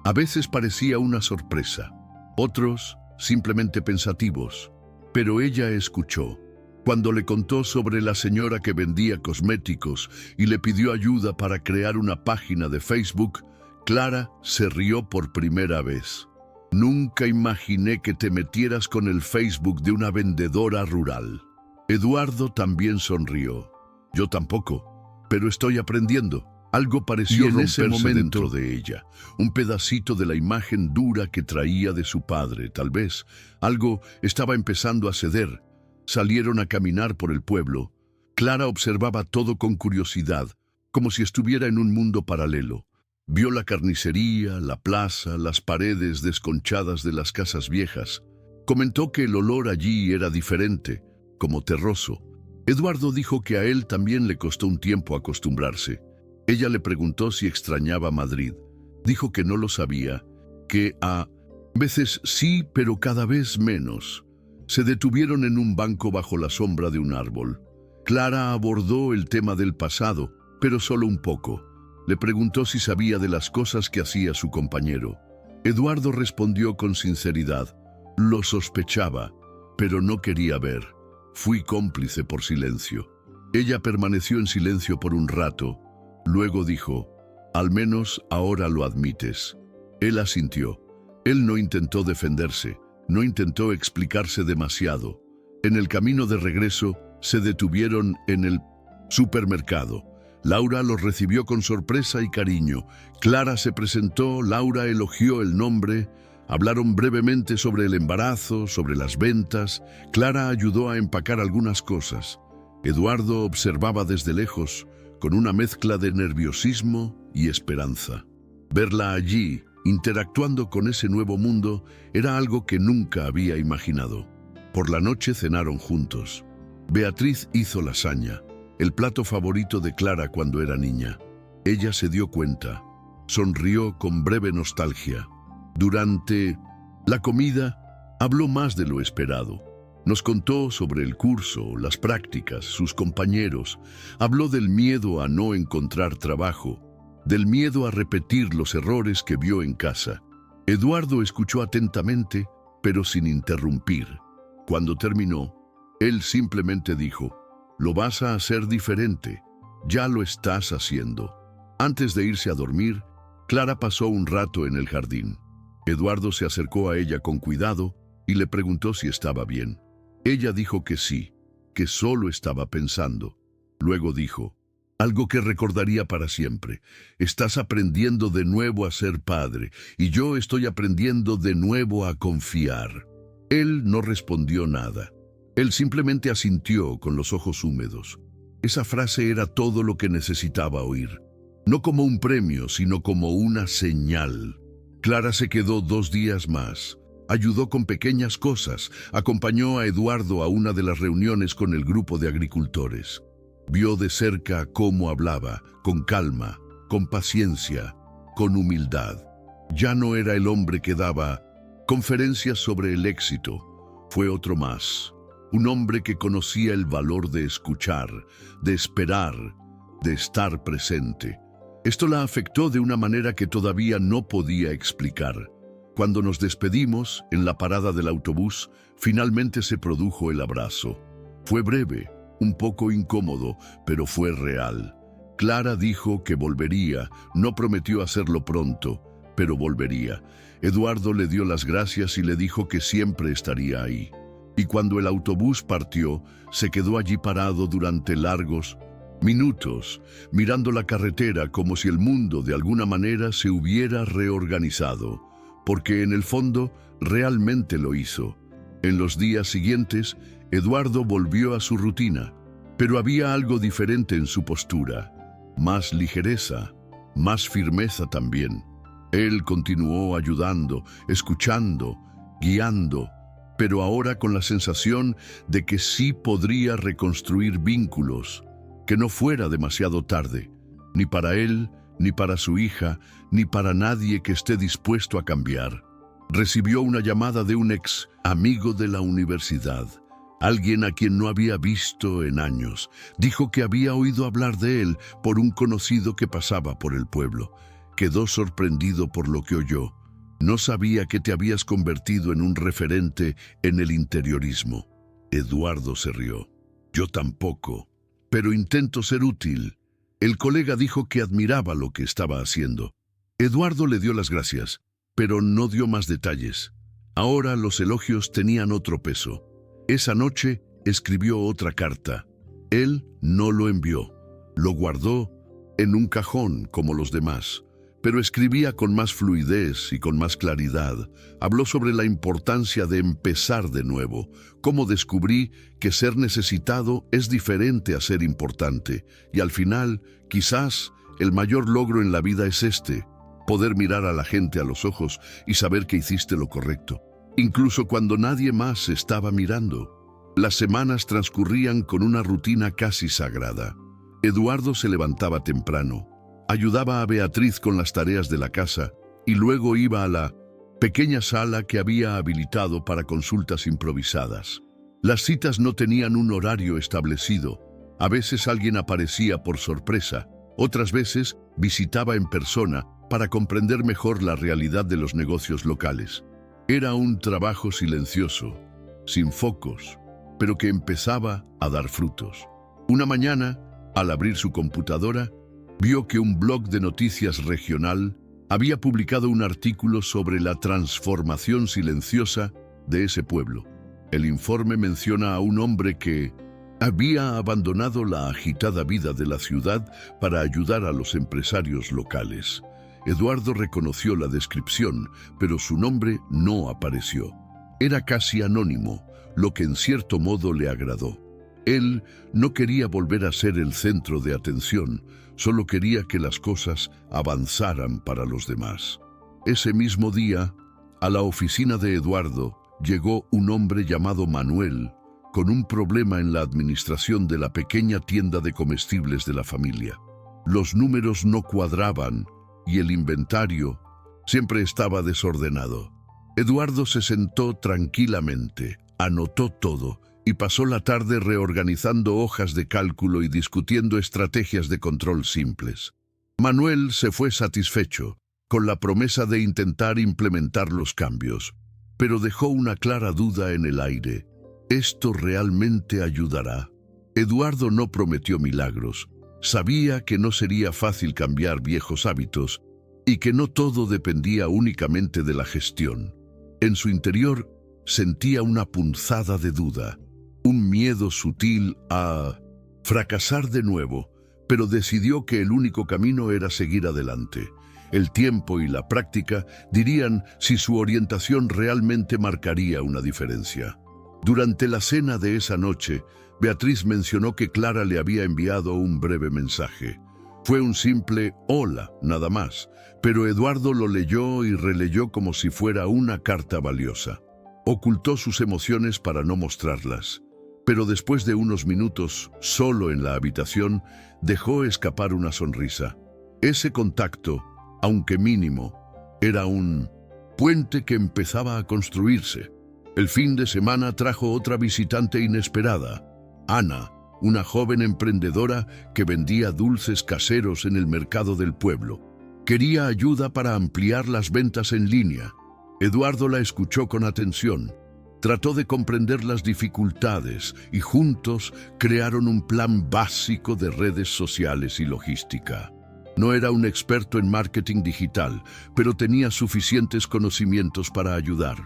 A veces parecía una sorpresa, otros simplemente pensativos, pero ella escuchó. Cuando le contó sobre la señora que vendía cosméticos y le pidió ayuda para crear una página de Facebook, Clara se rió por primera vez. «Nunca imaginé que te metieras con el Facebook de una vendedora rural». Eduardo también sonrió. «Yo tampoco, pero estoy aprendiendo». Algo pareció en ese romperse momento dentro de ella, un pedacito de la imagen dura que traía de su padre, tal vez. Algo estaba empezando a ceder. Salieron a caminar por el pueblo. Clara observaba todo con curiosidad, como si estuviera en un mundo paralelo. Vio la carnicería, la plaza, las paredes desconchadas de las casas viejas. Comentó que el olor allí era diferente, como terroso. Eduardo dijo que a él también le costó un tiempo acostumbrarse. Ella le preguntó si extrañaba Madrid. Dijo que no lo sabía, que a veces sí, pero cada vez menos. Se detuvieron en un banco bajo la sombra de un árbol. Clara abordó el tema del pasado, pero solo un poco. Le preguntó si sabía de las cosas que hacía su compañero. Eduardo respondió con sinceridad: «Lo sospechaba, pero no quería ver. Fui cómplice por silencio». Ella permaneció en silencio por un rato. Luego dijo: «Al menos ahora lo admites». Él asintió. Él no intentó defenderse, no intentó explicarse demasiado. En el camino de regreso, se detuvieron en el supermercado. Laura los recibió con sorpresa y cariño. Clara se presentó, Laura elogió el nombre. Hablaron brevemente sobre el embarazo, sobre las ventas. Clara ayudó a empacar algunas cosas. Eduardo observaba desde lejos, con una mezcla de nerviosismo y esperanza. Verla allí, interactuando con ese nuevo mundo, era algo que nunca había imaginado. Por la noche cenaron juntos. Beatriz hizo lasaña, el plato favorito de Clara cuando era niña. Ella se dio cuenta. Sonrió con breve nostalgia. Durante la comida, habló más de lo esperado. Nos contó sobre el curso, las prácticas, sus compañeros. Habló del miedo a no encontrar trabajo, del miedo a repetir los errores que vio en casa. Eduardo escuchó atentamente, pero sin interrumpir. Cuando terminó, él simplemente dijo: «Lo vas a hacer diferente. Ya lo estás haciendo». Antes de irse a dormir, Clara pasó un rato en el jardín. Eduardo se acercó a ella con cuidado y le preguntó si estaba bien. Ella dijo que sí, que solo estaba pensando. Luego dijo: «Algo que recordaría para siempre. Estás aprendiendo de nuevo a ser padre, y yo estoy aprendiendo de nuevo a confiar». Él no respondió nada. Él simplemente asintió con los ojos húmedos. Esa frase era todo lo que necesitaba oír. No como un premio, sino como una señal. Clara se quedó 2 días más. Ayudó con pequeñas cosas, acompañó a Eduardo a una de las reuniones con el grupo de agricultores. Vio de cerca cómo hablaba, con calma, con paciencia, con humildad. Ya no era el hombre que daba conferencias sobre el éxito, fue otro más. Un hombre que conocía el valor de escuchar, de esperar, de estar presente. Esto la afectó de una manera que todavía no podía explicar. Cuando nos despedimos, en la parada del autobús, finalmente se produjo el abrazo. Fue breve, un poco incómodo, pero fue real. Clara dijo que volvería, no prometió hacerlo pronto, pero volvería. Eduardo le dio las gracias y le dijo que siempre estaría ahí. Y cuando el autobús partió, se quedó allí parado durante largos minutos, mirando la carretera como si el mundo de alguna manera se hubiera reorganizado. porque en el fondo realmente lo hizo. En los días siguientes, Eduardo volvió a su rutina, pero había algo diferente en su postura, más ligereza, más firmeza también. Él continuó ayudando, escuchando, guiando, pero ahora con la sensación de que sí podría reconstruir vínculos, que no fuera demasiado tarde, ni para él, ni para su hija, ni para nadie que esté dispuesto a cambiar. Recibió una llamada de un ex amigo de la universidad, alguien a quien no había visto en años. Dijo que había oído hablar de él por un conocido que pasaba por el pueblo. Quedó sorprendido por lo que oyó. No sabía que te habías convertido en un referente en el interiorismo. Eduardo se rió. Yo tampoco, pero intento ser útil. El colega dijo que admiraba lo que estaba haciendo. Eduardo le dio las gracias, pero no dio más detalles. Ahora los elogios tenían otro peso. Esa noche escribió otra carta. Él no lo envió. Lo guardó en un cajón como los demás, pero escribía con más fluidez y con más claridad. Habló sobre la importancia de empezar de nuevo, cómo descubrí que ser necesitado es diferente a ser importante, y al final, quizás, el mayor logro en la vida es poder mirar a la gente a los ojos y saber que hiciste lo correcto, incluso cuando nadie más estaba mirando. Las semanas transcurrían con una rutina casi sagrada. Eduardo se levantaba temprano, ayudaba a Beatriz con las tareas de la casa y luego iba a la pequeña sala que había habilitado para consultas improvisadas. Las citas no tenían un horario establecido. A veces alguien aparecía por sorpresa, otras veces visitaba en persona para comprender mejor la realidad de los negocios locales. Era un trabajo silencioso, sin focos, pero que empezaba a dar frutos. Una mañana, al abrir su computadora, vio que un blog de noticias regional había publicado un artículo sobre la transformación silenciosa de ese pueblo. El informe menciona a un hombre que había abandonado la agitada vida de la ciudad para ayudar a los empresarios locales. Eduardo reconoció la descripción, pero su nombre no apareció. Era casi anónimo, lo que en cierto modo le agradó. Él no quería volver a ser el centro de atención, solo quería que las cosas avanzaran para los demás. Ese mismo día, a la oficina de Eduardo, llegó un hombre llamado Manuel, con un problema en la administración de la pequeña tienda de comestibles de la familia. Los números no cuadraban y el inventario siempre estaba desordenado. Eduardo se sentó tranquilamente, anotó todo y pasó la tarde reorganizando hojas de cálculo y discutiendo estrategias de control simples. Manuel se fue satisfecho, con la promesa de intentar implementar los cambios, pero dejó una clara duda en el aire. ¿Esto realmente ayudará? Eduardo no prometió milagros. Sabía que no sería fácil cambiar viejos hábitos y que no todo dependía únicamente de la gestión. En su interior sentía una punzada de duda, un miedo sutil a fracasar de nuevo, pero decidió que el único camino era seguir adelante. El tiempo y la práctica dirían si su orientación realmente marcaría una diferencia. Durante la cena de esa noche, Beatriz mencionó que Clara le había enviado un breve mensaje. Fue un simple hola, nada más, pero Eduardo lo leyó y releyó como si fuera una carta valiosa. Ocultó sus emociones para no mostrarlas, pero después de unos minutos, solo en la habitación, dejó escapar una sonrisa. Ese contacto, aunque mínimo, era un puente que empezaba a construirse. El fin de semana trajo otra visitante inesperada, Ana, una joven emprendedora que vendía dulces caseros en el mercado del pueblo. Quería ayuda para ampliar las ventas en línea. Eduardo la escuchó con atención. Trató de comprender las dificultades y juntos crearon un plan básico de redes sociales y logística. No era un experto en marketing digital, pero tenía suficientes conocimientos para ayudar.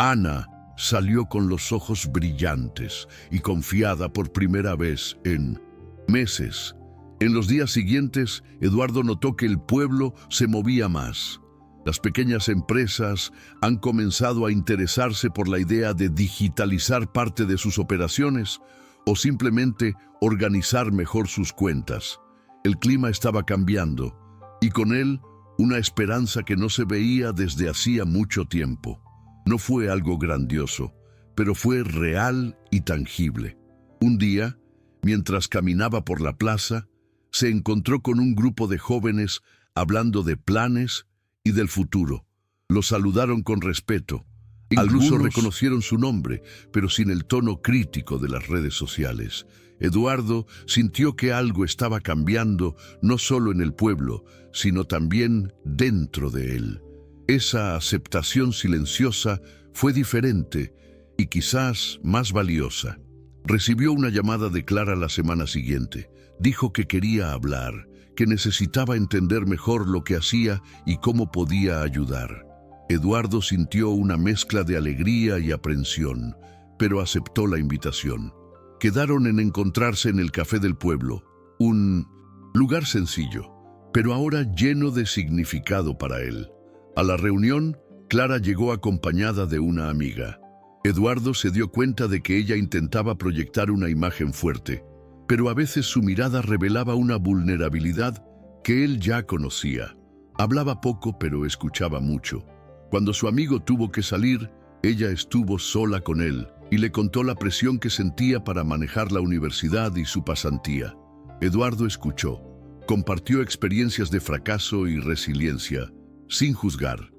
Ana salió con los ojos brillantes y confiada por primera vez en meses. En los días siguientes, Eduardo notó que el pueblo se movía más. Las pequeñas empresas han comenzado a interesarse por la idea de digitalizar parte de sus operaciones o simplemente organizar mejor sus cuentas. El clima estaba cambiando y con él una esperanza que no se veía desde hacía mucho tiempo. No fue algo grandioso, pero fue real y tangible. Un día, mientras caminaba por la plaza, se encontró con un grupo de jóvenes hablando de planes y del futuro. Los saludaron con respeto. Incluso reconocieron su nombre, pero sin el tono crítico de las redes sociales. Eduardo sintió que algo estaba cambiando, no solo en el pueblo, sino también dentro de él. Esa aceptación silenciosa fue diferente y quizás más valiosa. Recibió una llamada de Clara la semana siguiente. Dijo que quería hablar, que necesitaba entender mejor lo que hacía y cómo podía ayudar. Eduardo sintió una mezcla de alegría y aprensión, pero aceptó la invitación. Quedaron en encontrarse en el café del pueblo, un lugar sencillo, pero ahora lleno de significado para él. A la reunión, Clara llegó acompañada de una amiga. Eduardo se dio cuenta de que ella intentaba proyectar una imagen fuerte, pero a veces su mirada revelaba una vulnerabilidad que él ya conocía. Hablaba poco, pero escuchaba mucho. Cuando su amigo tuvo que salir, ella estuvo sola con él y le contó la presión que sentía para manejar la universidad y su pasantía. Eduardo escuchó, compartió experiencias de fracaso y resiliencia, sin juzgar.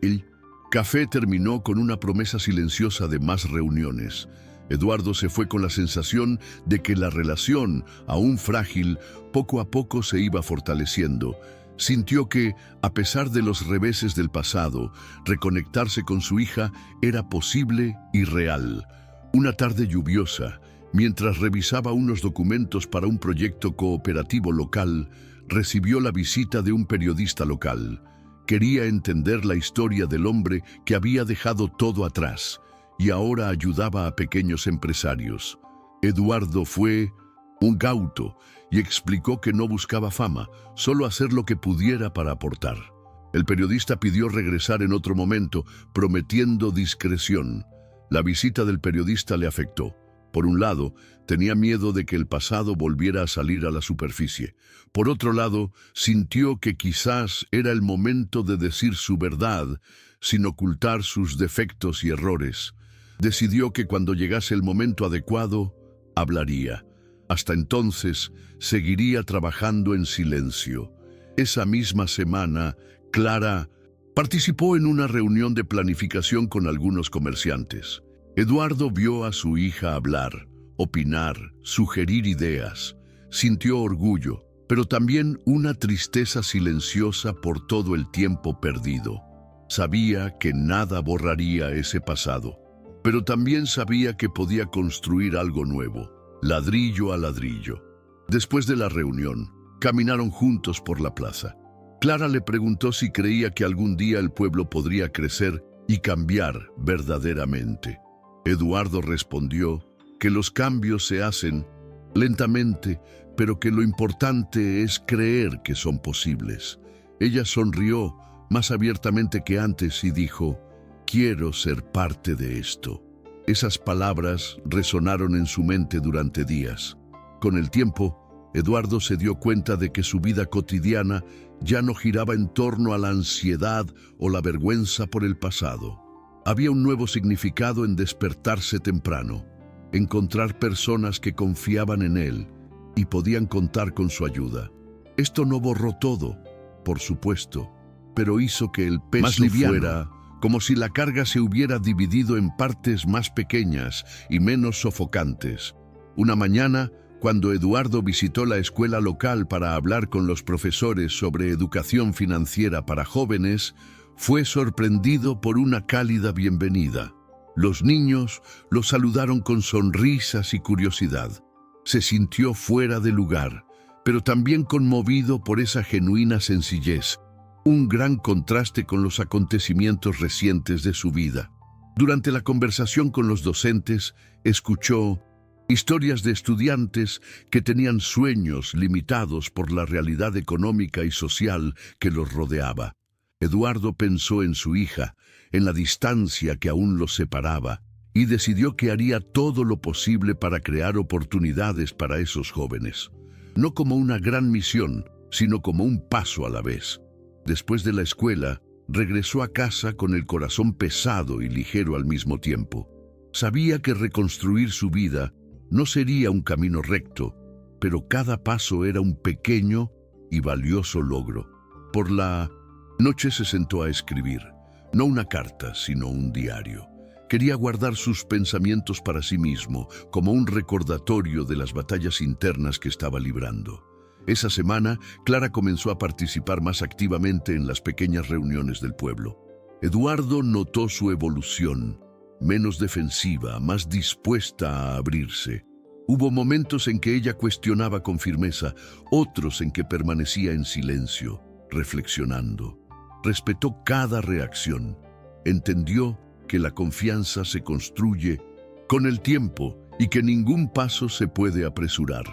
El café terminó con una promesa silenciosa de más reuniones. Eduardo se fue con la sensación de que la relación, aún frágil, poco a poco se iba fortaleciendo. Sintió que, a pesar de los reveses del pasado, reconectarse con su hija era posible y real. Una tarde lluviosa, mientras revisaba unos documentos para un proyecto cooperativo local, recibió la visita de un periodista local. Quería entender la historia del hombre que había dejado todo atrás y ahora ayudaba a pequeños empresarios. Eduardo fue un cauto y explicó que no buscaba fama, solo hacer lo que pudiera para aportar. El periodista pidió regresar en otro momento, prometiendo discreción. La visita del periodista le afectó. Por un lado, tenía miedo de que el pasado volviera a salir a la superficie. Por otro lado, sintió que quizás era el momento de decir su verdad, sin ocultar sus defectos y errores. Decidió que cuando llegase el momento adecuado, hablaría. Hasta entonces, seguiría trabajando en silencio. Esa misma semana, Clara participó en una reunión de planificación con algunos comerciantes. Eduardo vio a su hija hablar, opinar, sugerir ideas. Sintió orgullo, pero también una tristeza silenciosa por todo el tiempo perdido. Sabía que nada borraría ese pasado, pero también sabía que podía construir algo nuevo, ladrillo a ladrillo. Después de la reunión, caminaron juntos por la plaza. Clara le preguntó si creía que algún día el pueblo podría crecer y cambiar verdaderamente. Eduardo respondió que los cambios se hacen lentamente, pero que lo importante es creer que son posibles. Ella sonrió más abiertamente que antes y dijo, «Quiero ser parte de esto». Esas palabras resonaron en su mente durante días. Con el tiempo, Eduardo se dio cuenta de que su vida cotidiana ya no giraba en torno a la ansiedad o la vergüenza por el pasado. Había un nuevo significado en despertarse temprano, encontrar personas que confiaban en él y podían contar con su ayuda. Esto no borró todo, por supuesto, pero hizo que el peso fuera como si la carga se hubiera dividido en partes más pequeñas y menos sofocantes. Una mañana, cuando Eduardo visitó la escuela local para hablar con los profesores sobre educación financiera para jóvenes, fue sorprendido por una cálida bienvenida. Los niños lo saludaron con sonrisas y curiosidad. Se sintió fuera de lugar, pero también conmovido por esa genuina sencillez, un gran contraste con los acontecimientos recientes de su vida. Durante la conversación con los docentes, escuchó historias de estudiantes que tenían sueños limitados por la realidad económica y social que los rodeaba. Eduardo pensó en su hija, en la distancia que aún los separaba, y decidió que haría todo lo posible para crear oportunidades para esos jóvenes. No como una gran misión, sino como un paso a la vez. Después de la escuela, regresó a casa con el corazón pesado y ligero al mismo tiempo. Sabía que reconstruir su vida no sería un camino recto, pero cada paso era un pequeño y valioso logro. Por la noche se sentó a escribir, no una carta, sino un diario. Quería guardar sus pensamientos para sí mismo, como un recordatorio de las batallas internas que estaba librando. Esa semana, Clara comenzó a participar más activamente en las pequeñas reuniones del pueblo. Eduardo notó su evolución, menos defensiva, más dispuesta a abrirse. Hubo momentos en que ella cuestionaba con firmeza, otros en que permanecía en silencio, reflexionando. Respetó cada reacción. Entendió que la confianza se construye con el tiempo y que ningún paso se puede apresurar.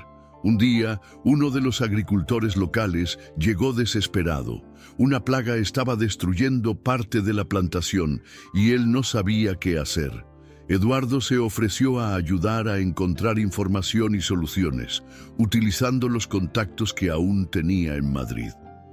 Un día, uno de los agricultores locales llegó desesperado. Una plaga estaba destruyendo parte de la plantación y él no sabía qué hacer. Eduardo se ofreció a ayudar a encontrar información y soluciones, utilizando los contactos que aún tenía en Madrid.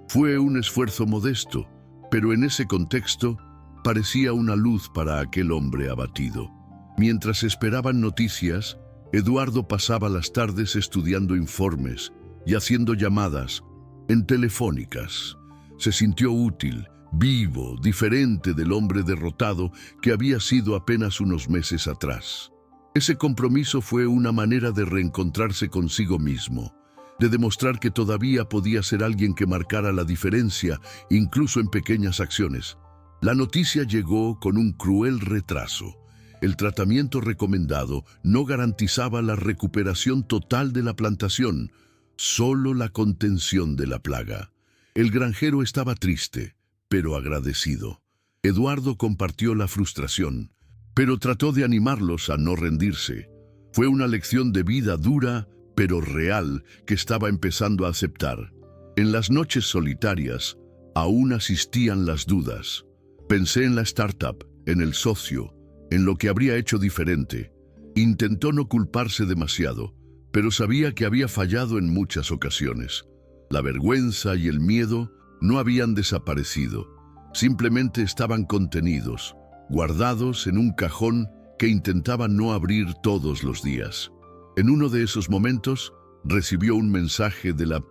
Fue un esfuerzo modesto, pero en ese contexto parecía una luz para aquel hombre abatido. Mientras esperaban noticias, Eduardo pasaba las tardes estudiando informes y haciendo llamadas en telefónicas. Se sintió útil, vivo, diferente del hombre derrotado que había sido apenas unos meses atrás. Ese compromiso fue una manera de reencontrarse consigo mismo, de demostrar que todavía podía ser alguien que marcara la diferencia, incluso en pequeñas acciones. La noticia llegó con un cruel retraso. El tratamiento recomendado no garantizaba la recuperación total de la plantación, solo la contención de la plaga. El granjero estaba triste, pero agradecido. Eduardo compartió la frustración, pero trató de animarlos a no rendirse. Fue una lección de vida dura, pero real, que estaba empezando a aceptar. En las noches solitarias, aún asistían las dudas. Pensé en la startup, en el socio, en lo que habría hecho diferente. Intentó no culparse demasiado, pero sabía que había fallado en muchas ocasiones. La vergüenza y el miedo no habían desaparecido, simplemente estaban contenidos, guardados en un cajón que intentaba no abrir todos los días. En uno de esos momentos, recibió un mensaje de la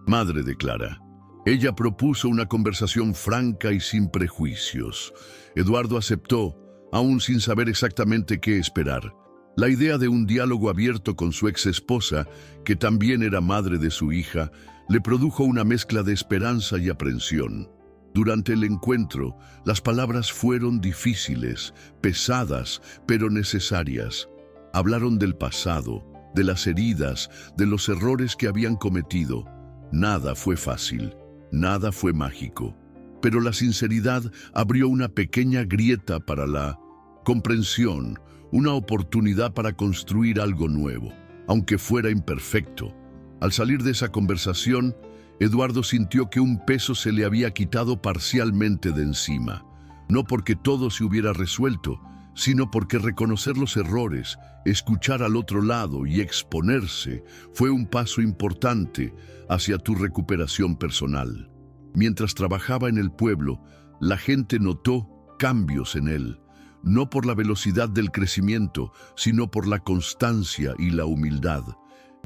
madre de Clara. Ella propuso una conversación franca y sin prejuicios. Eduardo aceptó, aún sin saber exactamente qué esperar. La idea de un diálogo abierto con su ex esposa, que también era madre de su hija, le produjo una mezcla de esperanza y aprensión. Durante el encuentro, las palabras fueron difíciles, pesadas, pero necesarias. Hablaron del pasado, de las heridas, de los errores que habían cometido. Nada fue fácil, nada fue mágico. Pero la sinceridad abrió una pequeña grieta para la comprensión, una oportunidad para construir algo nuevo, aunque fuera imperfecto. Al salir de esa conversación, Eduardo sintió que un peso se le había quitado parcialmente de encima. No porque todo se hubiera resuelto, sino porque reconocer los errores, escuchar al otro lado y exponerse fue un paso importante hacia tu recuperación personal. Mientras trabajaba en el pueblo, la gente notó cambios en él, no por la velocidad del crecimiento, sino por la constancia y la humildad.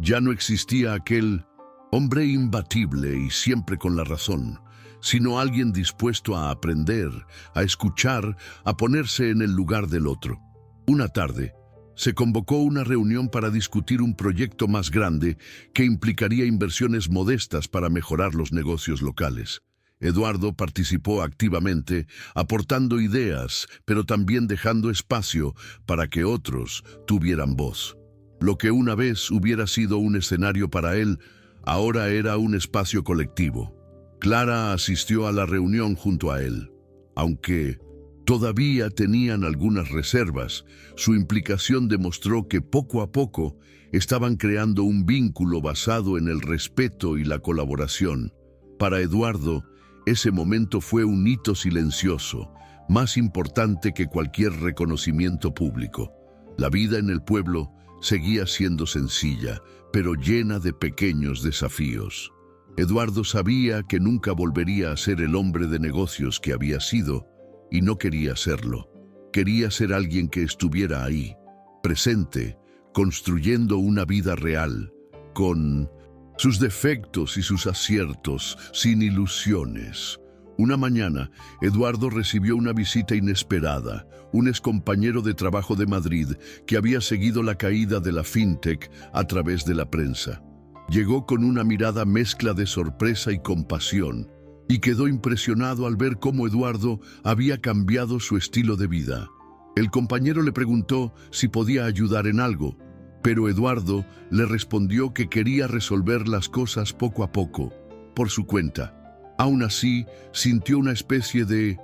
Ya no existía aquel hombre imbatible y siempre con la razón, sino alguien dispuesto a aprender, a escuchar, a ponerse en el lugar del otro. Una tarde, se convocó una reunión para discutir un proyecto más grande que implicaría inversiones modestas para mejorar los negocios locales. Eduardo participó activamente, aportando ideas, pero también dejando espacio para que otros tuvieran voz. Lo que una vez hubiera sido un escenario para él, ahora era un espacio colectivo. Clara asistió a la reunión junto a él. Aunque todavía tenían algunas reservas, su implicación demostró que poco a poco estaban creando un vínculo basado en el respeto y la colaboración. Para Eduardo, Ese momento fue un hito silencioso, más importante que cualquier reconocimiento público. La vida en el pueblo seguía siendo sencilla, pero llena de pequeños desafíos. Eduardo sabía que nunca volvería a ser el hombre de negocios que había sido, y no quería serlo. Quería ser alguien que estuviera ahí, presente, construyendo una vida real, con sus defectos y sus aciertos, sin ilusiones. Una mañana, Eduardo recibió una visita inesperada, un excompañero de trabajo de Madrid que había seguido la caída de la fintech a través de la prensa. Llegó con una mirada mezcla de sorpresa y compasión, y quedó impresionado al ver cómo Eduardo había cambiado su estilo de vida. El compañero le preguntó si podía ayudar en algo, pero Eduardo le respondió que quería resolver las cosas poco a poco, por su cuenta. Aún así, sintió una especie de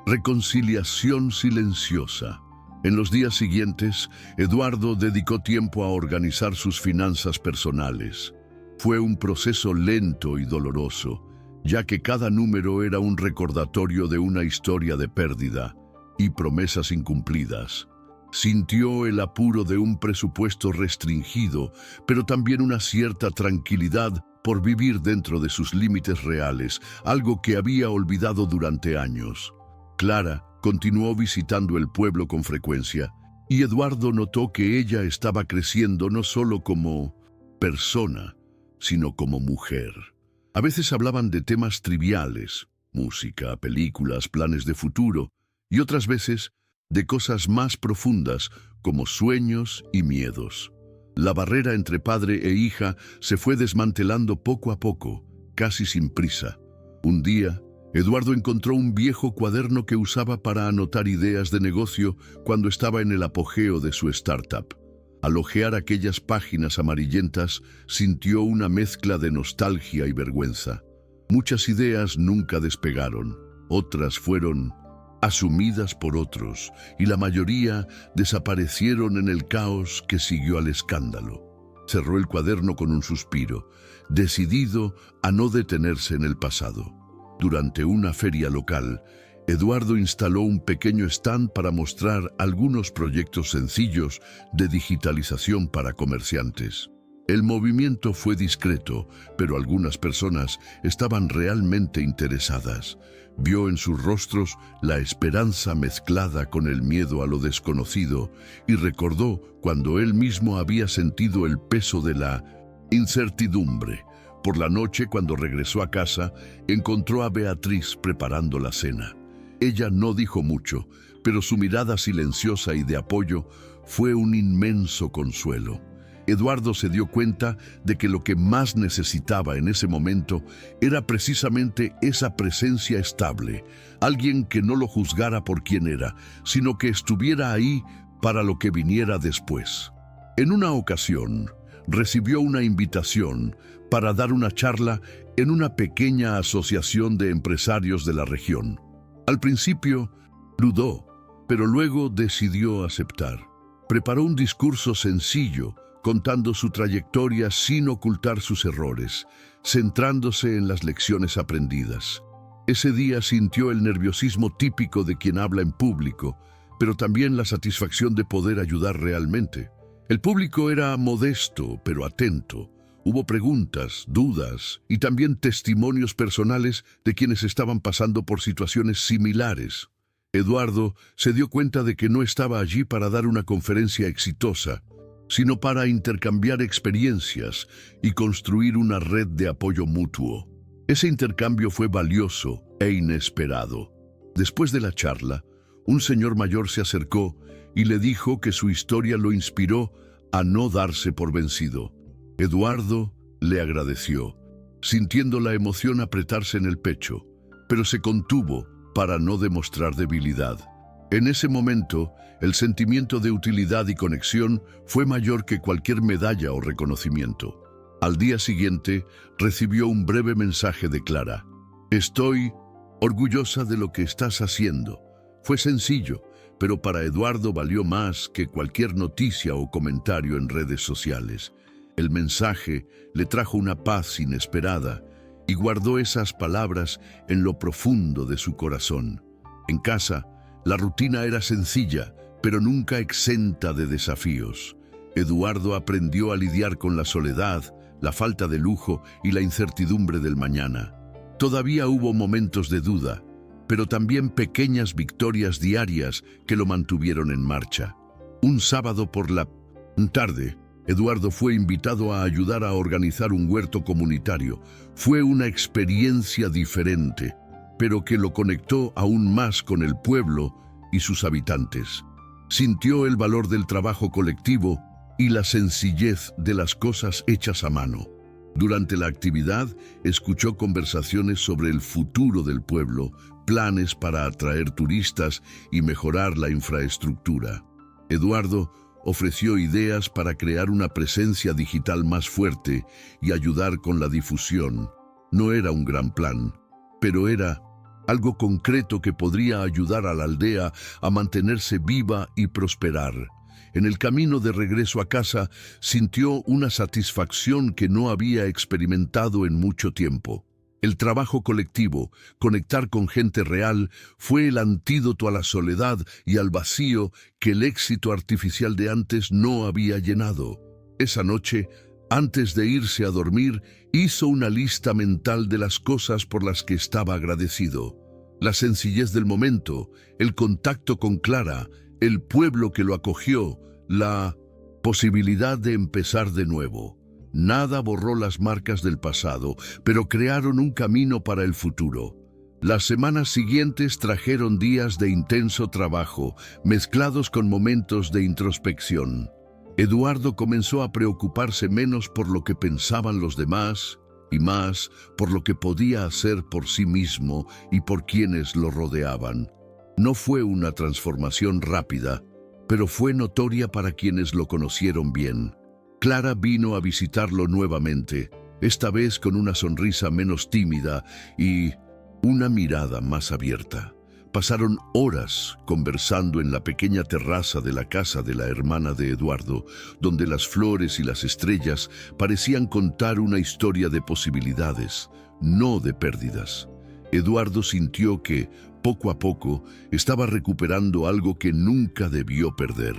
reconciliación silenciosa. En los días siguientes, Eduardo dedicó tiempo a organizar sus finanzas personales. Fue un proceso lento y doloroso, ya que cada número era un recordatorio de una historia de pérdida y promesas incumplidas. Sintió el apuro de un presupuesto restringido, pero también una cierta tranquilidad por vivir dentro de sus límites reales, algo que había olvidado durante años. Clara continuó visitando el pueblo con frecuencia, y Eduardo notó que ella estaba creciendo no solo como persona, sino como mujer. A veces hablaban de temas triviales, música, películas, planes de futuro, y otras veces de cosas más profundas como sueños y miedos. La barrera entre padre e hija se fue desmantelando poco a poco, casi sin prisa. Un día, Eduardo encontró un viejo cuaderno que usaba para anotar ideas de negocio cuando estaba en el apogeo de su startup. Al hojear aquellas páginas amarillentas, sintió una mezcla de nostalgia y vergüenza. Muchas ideas nunca despegaron, otras fueron asumidas por otros, y la mayoría desaparecieron en el caos que siguió al escándalo. Cerró el cuaderno con un suspiro, decidido a no detenerse en el pasado. Durante una feria local, Eduardo instaló un pequeño stand para mostrar algunos proyectos sencillos de digitalización para comerciantes. El movimiento fue discreto, pero algunas personas estaban realmente interesadas. Vio en sus rostros la esperanza mezclada con el miedo a lo desconocido y recordó cuando él mismo había sentido el peso de la incertidumbre. Por la noche, cuando regresó a casa, encontró a Beatriz preparando la cena. Ella no dijo mucho, pero su mirada silenciosa y de apoyo fue un inmenso consuelo. Eduardo se dio cuenta de que lo que más necesitaba en ese momento era precisamente esa presencia estable, alguien que no lo juzgara por quien era, sino que estuviera ahí para lo que viniera después. En una ocasión, recibió una invitación para dar una charla en una pequeña asociación de empresarios de la región. Al principio, dudó, pero luego decidió aceptar. Preparó un discurso sencillo, contando su trayectoria sin ocultar sus errores, centrándose en las lecciones aprendidas. Ese día sintió el nerviosismo típico de quien habla en público, pero también la satisfacción de poder ayudar realmente. El público era modesto, pero atento. Hubo preguntas, dudas y también testimonios personales de quienes estaban pasando por situaciones similares. Eduardo se dio cuenta de que no estaba allí para dar una conferencia exitosa, sino para intercambiar experiencias y construir una red de apoyo mutuo. Ese intercambio fue valioso e inesperado. Después de la charla, un señor mayor se acercó y le dijo que su historia lo inspiró a no darse por vencido. Eduardo le agradeció, sintiendo la emoción apretarse en el pecho, pero se contuvo para no demostrar debilidad. En ese momento, el sentimiento de utilidad y conexión fue mayor que cualquier medalla o reconocimiento. Al día siguiente, recibió un breve mensaje de Clara. «Estoy orgullosa de lo que estás haciendo». Fue sencillo, pero para Eduardo valió más que cualquier noticia o comentario en redes sociales. El mensaje le trajo una paz inesperada y guardó esas palabras en lo profundo de su corazón. En casa, la rutina era sencilla, pero nunca exenta de desafíos. Eduardo aprendió a lidiar con la soledad, la falta de lujo y la incertidumbre del mañana. Todavía hubo momentos de duda, pero también pequeñas victorias diarias que lo mantuvieron en marcha. Un sábado por la tarde, Eduardo fue invitado a ayudar a organizar un huerto comunitario. Fue una experiencia diferente, pero que lo conectó aún más con el pueblo y sus habitantes. Sintió el valor del trabajo colectivo y la sencillez de las cosas hechas a mano. Durante la actividad, escuchó conversaciones sobre el futuro del pueblo, planes para atraer turistas y mejorar la infraestructura. Eduardo ofreció ideas para crear una presencia digital más fuerte y ayudar con la difusión. No era un gran plan, pero era algo concreto que podría ayudar a la aldea a mantenerse viva y prosperar. En el camino de regreso a casa, sintió una satisfacción que no había experimentado en mucho tiempo. El trabajo colectivo, conectar con gente real, fue el antídoto a la soledad y al vacío que el éxito artificial de antes no había llenado. Esa noche, antes de irse a dormir, hizo una lista mental de las cosas por las que estaba agradecido. La sencillez del momento, el contacto con Clara, el pueblo que lo acogió, la posibilidad de empezar de nuevo. Nada borró las marcas del pasado, pero crearon un camino para el futuro. Las semanas siguientes trajeron días de intenso trabajo, mezclados con momentos de introspección. Eduardo comenzó a preocuparse menos por lo que pensaban los demás y más por lo que podía hacer por sí mismo y por quienes lo rodeaban. No fue una transformación rápida, pero fue notoria para quienes lo conocieron bien. Clara vino a visitarlo nuevamente, esta vez con una sonrisa menos tímida y una mirada más abierta. Pasaron horas conversando en la pequeña terraza de la casa de la hermana de Eduardo, donde las flores y las estrellas parecían contar una historia de posibilidades, no de pérdidas. Eduardo sintió que, poco a poco, estaba recuperando algo que nunca debió perder: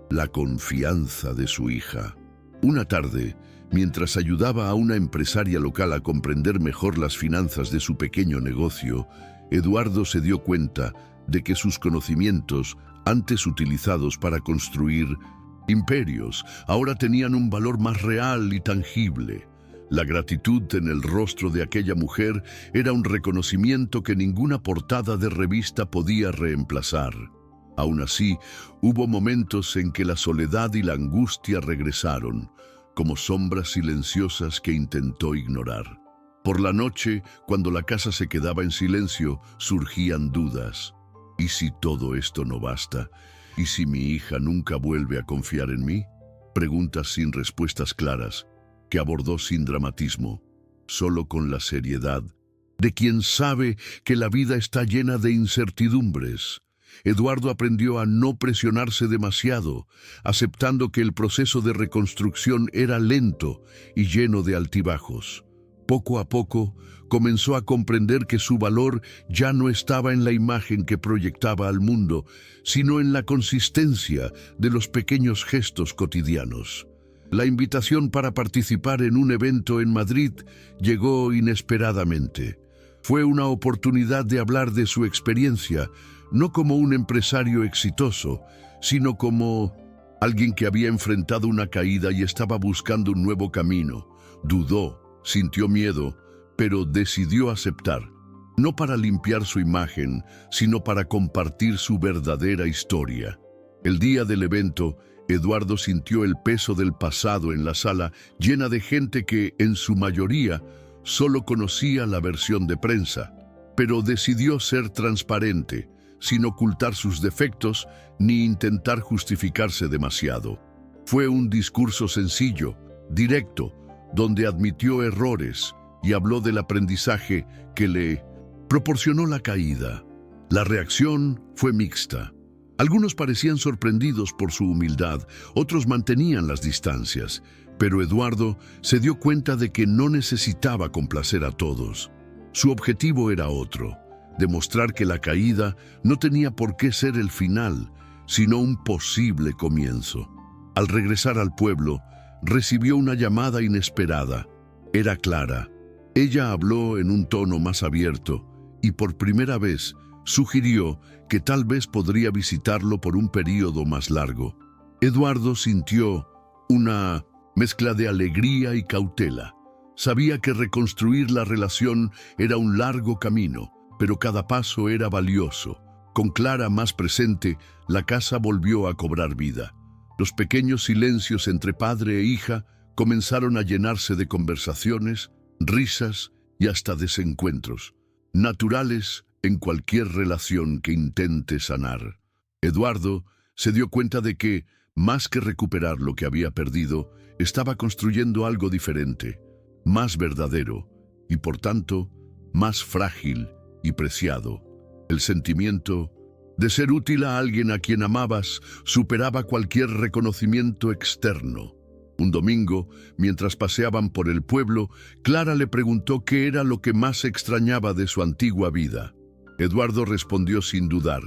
la confianza de su hija. Una tarde, mientras ayudaba a una empresaria local a comprender mejor las finanzas de su pequeño negocio, Eduardo se dio cuenta de que sus conocimientos, antes utilizados para construir imperios, ahora tenían un valor más real y tangible. La gratitud en el rostro de aquella mujer era un reconocimiento que ninguna portada de revista podía reemplazar. Aún así, hubo momentos en que la soledad y la angustia regresaron, como sombras silenciosas que intentó ignorar. Por la noche, cuando la casa se quedaba en silencio, surgían dudas. ¿Y si todo esto no basta? ¿Y si mi hija nunca vuelve a confiar en mí? Preguntas sin respuestas claras, que abordó sin dramatismo, solo con la seriedad de quien sabe que la vida está llena de incertidumbres. Eduardo aprendió a no presionarse demasiado, aceptando que el proceso de reconstrucción era lento y lleno de altibajos. Poco a poco, comenzó a comprender que su valor ya no estaba en la imagen que proyectaba al mundo, sino en la consistencia de los pequeños gestos cotidianos. La invitación para participar en un evento en Madrid llegó inesperadamente. Fue una oportunidad de hablar de su experiencia, no como un empresario exitoso, sino como alguien que había enfrentado una caída y estaba buscando un nuevo camino. Dudó, sintió miedo, pero decidió aceptar, no para limpiar su imagen, sino para compartir su verdadera historia. El día del evento, Eduardo sintió el peso del pasado en la sala, llena de gente que, en su mayoría, solo conocía la versión de prensa, pero decidió ser transparente, sin ocultar sus defectos ni intentar justificarse demasiado. Fue un discurso sencillo, directo, donde admitió errores y habló del aprendizaje que le proporcionó la caída. La reacción fue mixta. Algunos parecían sorprendidos por su humildad, otros mantenían las distancias, pero Eduardo se dio cuenta de que no necesitaba complacer a todos. Su objetivo era otro: demostrar que la caída no tenía por qué ser el final, sino un posible comienzo. Al regresar al pueblo, recibió una llamada inesperada. Era Clara. Ella habló en un tono más abierto y por primera vez sugirió que tal vez podría visitarlo por un período más largo. Eduardo sintió una mezcla de alegría y cautela. Sabía que reconstruir la relación era un largo camino, pero cada paso era valioso. Con Clara más presente, la casa volvió a cobrar vida. Los pequeños silencios entre padre e hija comenzaron a llenarse de conversaciones, risas y hasta desencuentros, naturales en cualquier relación que intente sanar. Eduardo se dio cuenta de que, más que recuperar lo que había perdido, estaba construyendo algo diferente, más verdadero y, por tanto, más frágil y preciado. El sentimiento de ser útil a alguien a quien amabas superaba cualquier reconocimiento externo. Un domingo, mientras paseaban por el pueblo, Clara le preguntó qué era lo que más extrañaba de su antigua vida. Eduardo respondió sin dudar: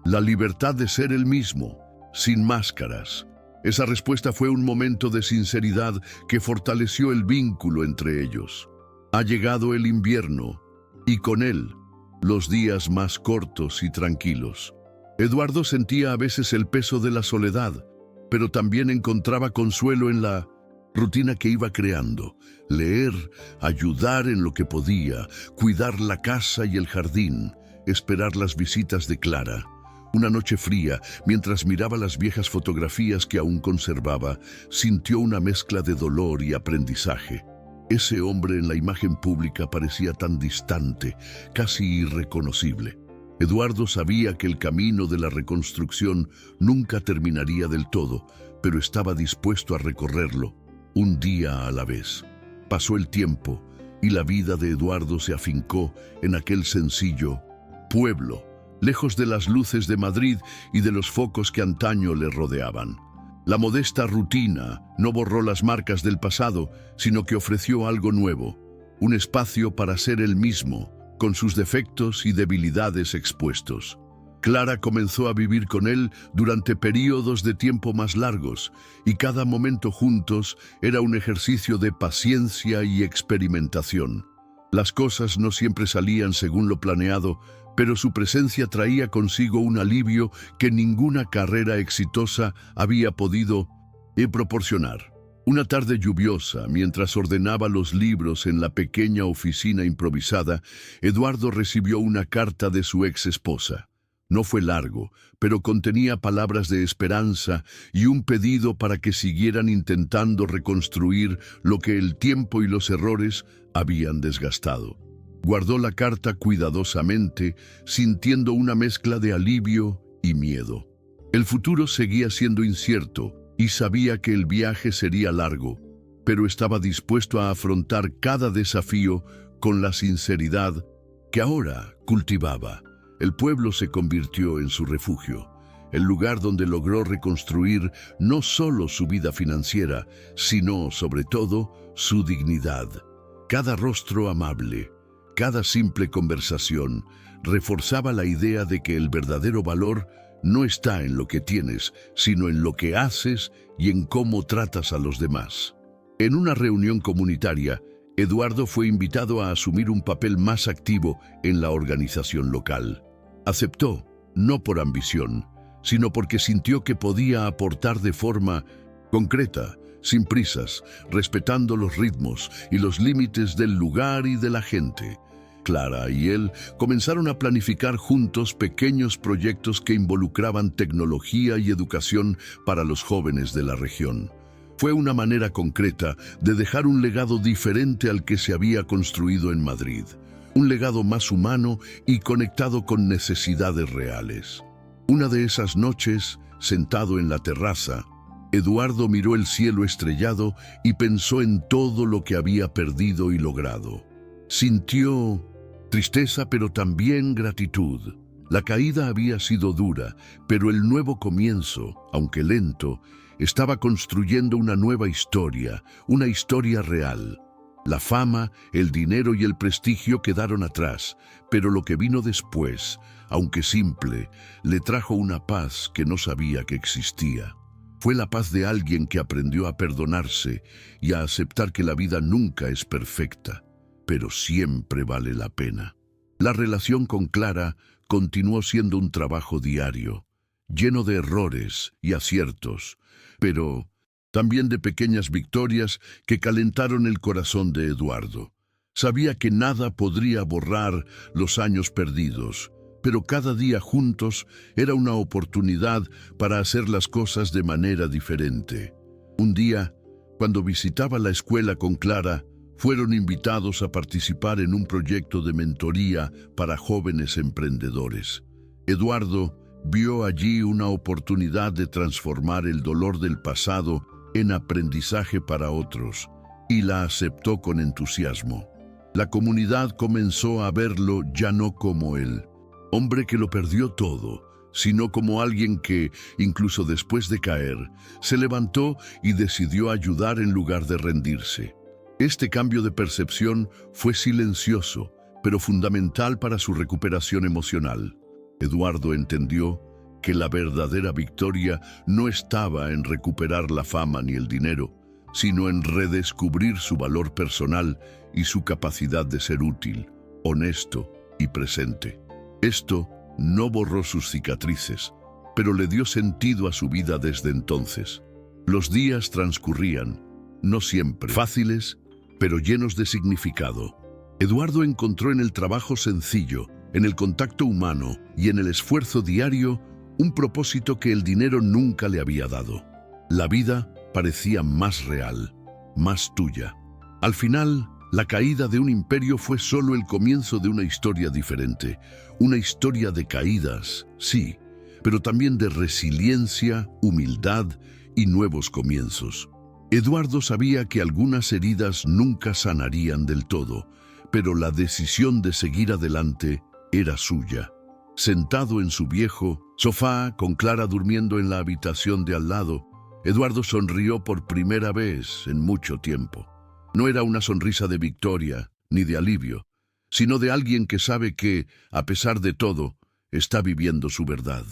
la libertad de ser él mismo, sin máscaras. Esa respuesta fue un momento de sinceridad que fortaleció el vínculo entre ellos. Ha llegado el invierno, y con él, los días más cortos y tranquilos. Eduardo sentía a veces el peso de la soledad, pero también encontraba consuelo en la rutina que iba creando: leer, ayudar en lo que podía, cuidar la casa y el jardín, esperar las visitas de Clara. Una noche fría, mientras miraba las viejas fotografías que aún conservaba, sintió una mezcla de dolor y aprendizaje. Ese hombre en la imagen pública parecía tan distante, casi irreconocible. Eduardo sabía que el camino de la reconstrucción nunca terminaría del todo, pero estaba dispuesto a recorrerlo, un día a la vez. Pasó el tiempo y la vida de Eduardo se afincó en aquel sencillo pueblo, lejos de las luces de Madrid y de los focos que antaño le rodeaban. La modesta rutina no borró las marcas del pasado, sino que ofreció algo nuevo, un espacio para ser él mismo, con sus defectos y debilidades expuestos. Clara comenzó a vivir con él durante períodos de tiempo más largos, y cada momento juntos era un ejercicio de paciencia y experimentación. Las cosas no siempre salían según lo planeado, pero su presencia traía consigo un alivio que ninguna carrera exitosa había podido proporcionar. Una tarde lluviosa, mientras ordenaba los libros en la pequeña oficina improvisada, Eduardo recibió una carta de su ex esposa. No fue largo, pero contenía palabras de esperanza y un pedido para que siguieran intentando reconstruir lo que el tiempo y los errores habían desgastado. Guardó la carta cuidadosamente, sintiendo una mezcla de alivio y miedo. El futuro seguía siendo incierto y sabía que el viaje sería largo, pero estaba dispuesto a afrontar cada desafío con la sinceridad que ahora cultivaba. El pueblo se convirtió en su refugio, el lugar donde logró reconstruir no solo su vida financiera, sino, sobre todo, su dignidad. Cada rostro amable, cada simple conversación reforzaba la idea de que el verdadero valor no está en lo que tienes, sino en lo que haces y en cómo tratas a los demás. En una reunión comunitaria, Eduardo fue invitado a asumir un papel más activo en la organización local. Aceptó, no por ambición, sino porque sintió que podía aportar de forma concreta, sin prisas, respetando los ritmos y los límites del lugar y de la gente. Clara y él comenzaron a planificar juntos pequeños proyectos que involucraban tecnología y educación para los jóvenes de la región. Fue una manera concreta de dejar un legado diferente al que se había construido en Madrid, un legado más humano y conectado con necesidades reales. Una de esas noches, sentado en la terraza, Eduardo miró el cielo estrellado y pensó en todo lo que había perdido y logrado. Sintió tristeza, pero también gratitud. La caída había sido dura, pero el nuevo comienzo, aunque lento, estaba construyendo una nueva historia, una historia real. La fama, el dinero y el prestigio quedaron atrás, pero lo que vino después, aunque simple, le trajo una paz que no sabía que existía. Fue la paz de alguien que aprendió a perdonarse y a aceptar que la vida nunca es perfecta, pero siempre vale la pena. La relación con Clara continuó siendo un trabajo diario, lleno de errores y aciertos, pero también de pequeñas victorias que calentaron el corazón de Eduardo. Sabía que nada podría borrar los años perdidos, pero cada día juntos era una oportunidad para hacer las cosas de manera diferente. Un día, cuando visitaba la escuela con Clara, fueron invitados a participar en un proyecto de mentoría para jóvenes emprendedores. Eduardo vio allí una oportunidad de transformar el dolor del pasado en aprendizaje para otros, y la aceptó con entusiasmo. La comunidad comenzó a verlo ya no como el hombre que lo perdió todo, sino como alguien que, incluso después de caer, se levantó y decidió ayudar en lugar de rendirse. Este cambio de percepción fue silencioso, pero fundamental para su recuperación emocional. Eduardo entendió que la verdadera victoria no estaba en recuperar la fama ni el dinero, sino en redescubrir su valor personal y su capacidad de ser útil, honesto y presente. Esto no borró sus cicatrices, pero le dio sentido a su vida desde entonces. Los días transcurrían, no siempre fáciles, pero llenos de significado. Eduardo encontró en el trabajo sencillo, en el contacto humano y en el esfuerzo diario un propósito que el dinero nunca le había dado. La vida parecía más real, más tuya. Al final, la caída de un imperio fue solo el comienzo de una historia diferente. Una historia de caídas, sí, pero también de resiliencia, humildad y nuevos comienzos. Eduardo sabía que algunas heridas nunca sanarían del todo, pero la decisión de seguir adelante era suya. Sentado en su viejo sofá, con Clara durmiendo en la habitación de al lado, Eduardo sonrió por primera vez en mucho tiempo. No era una sonrisa de victoria ni de alivio, sino de alguien que sabe que, a pesar de todo, está viviendo su verdad.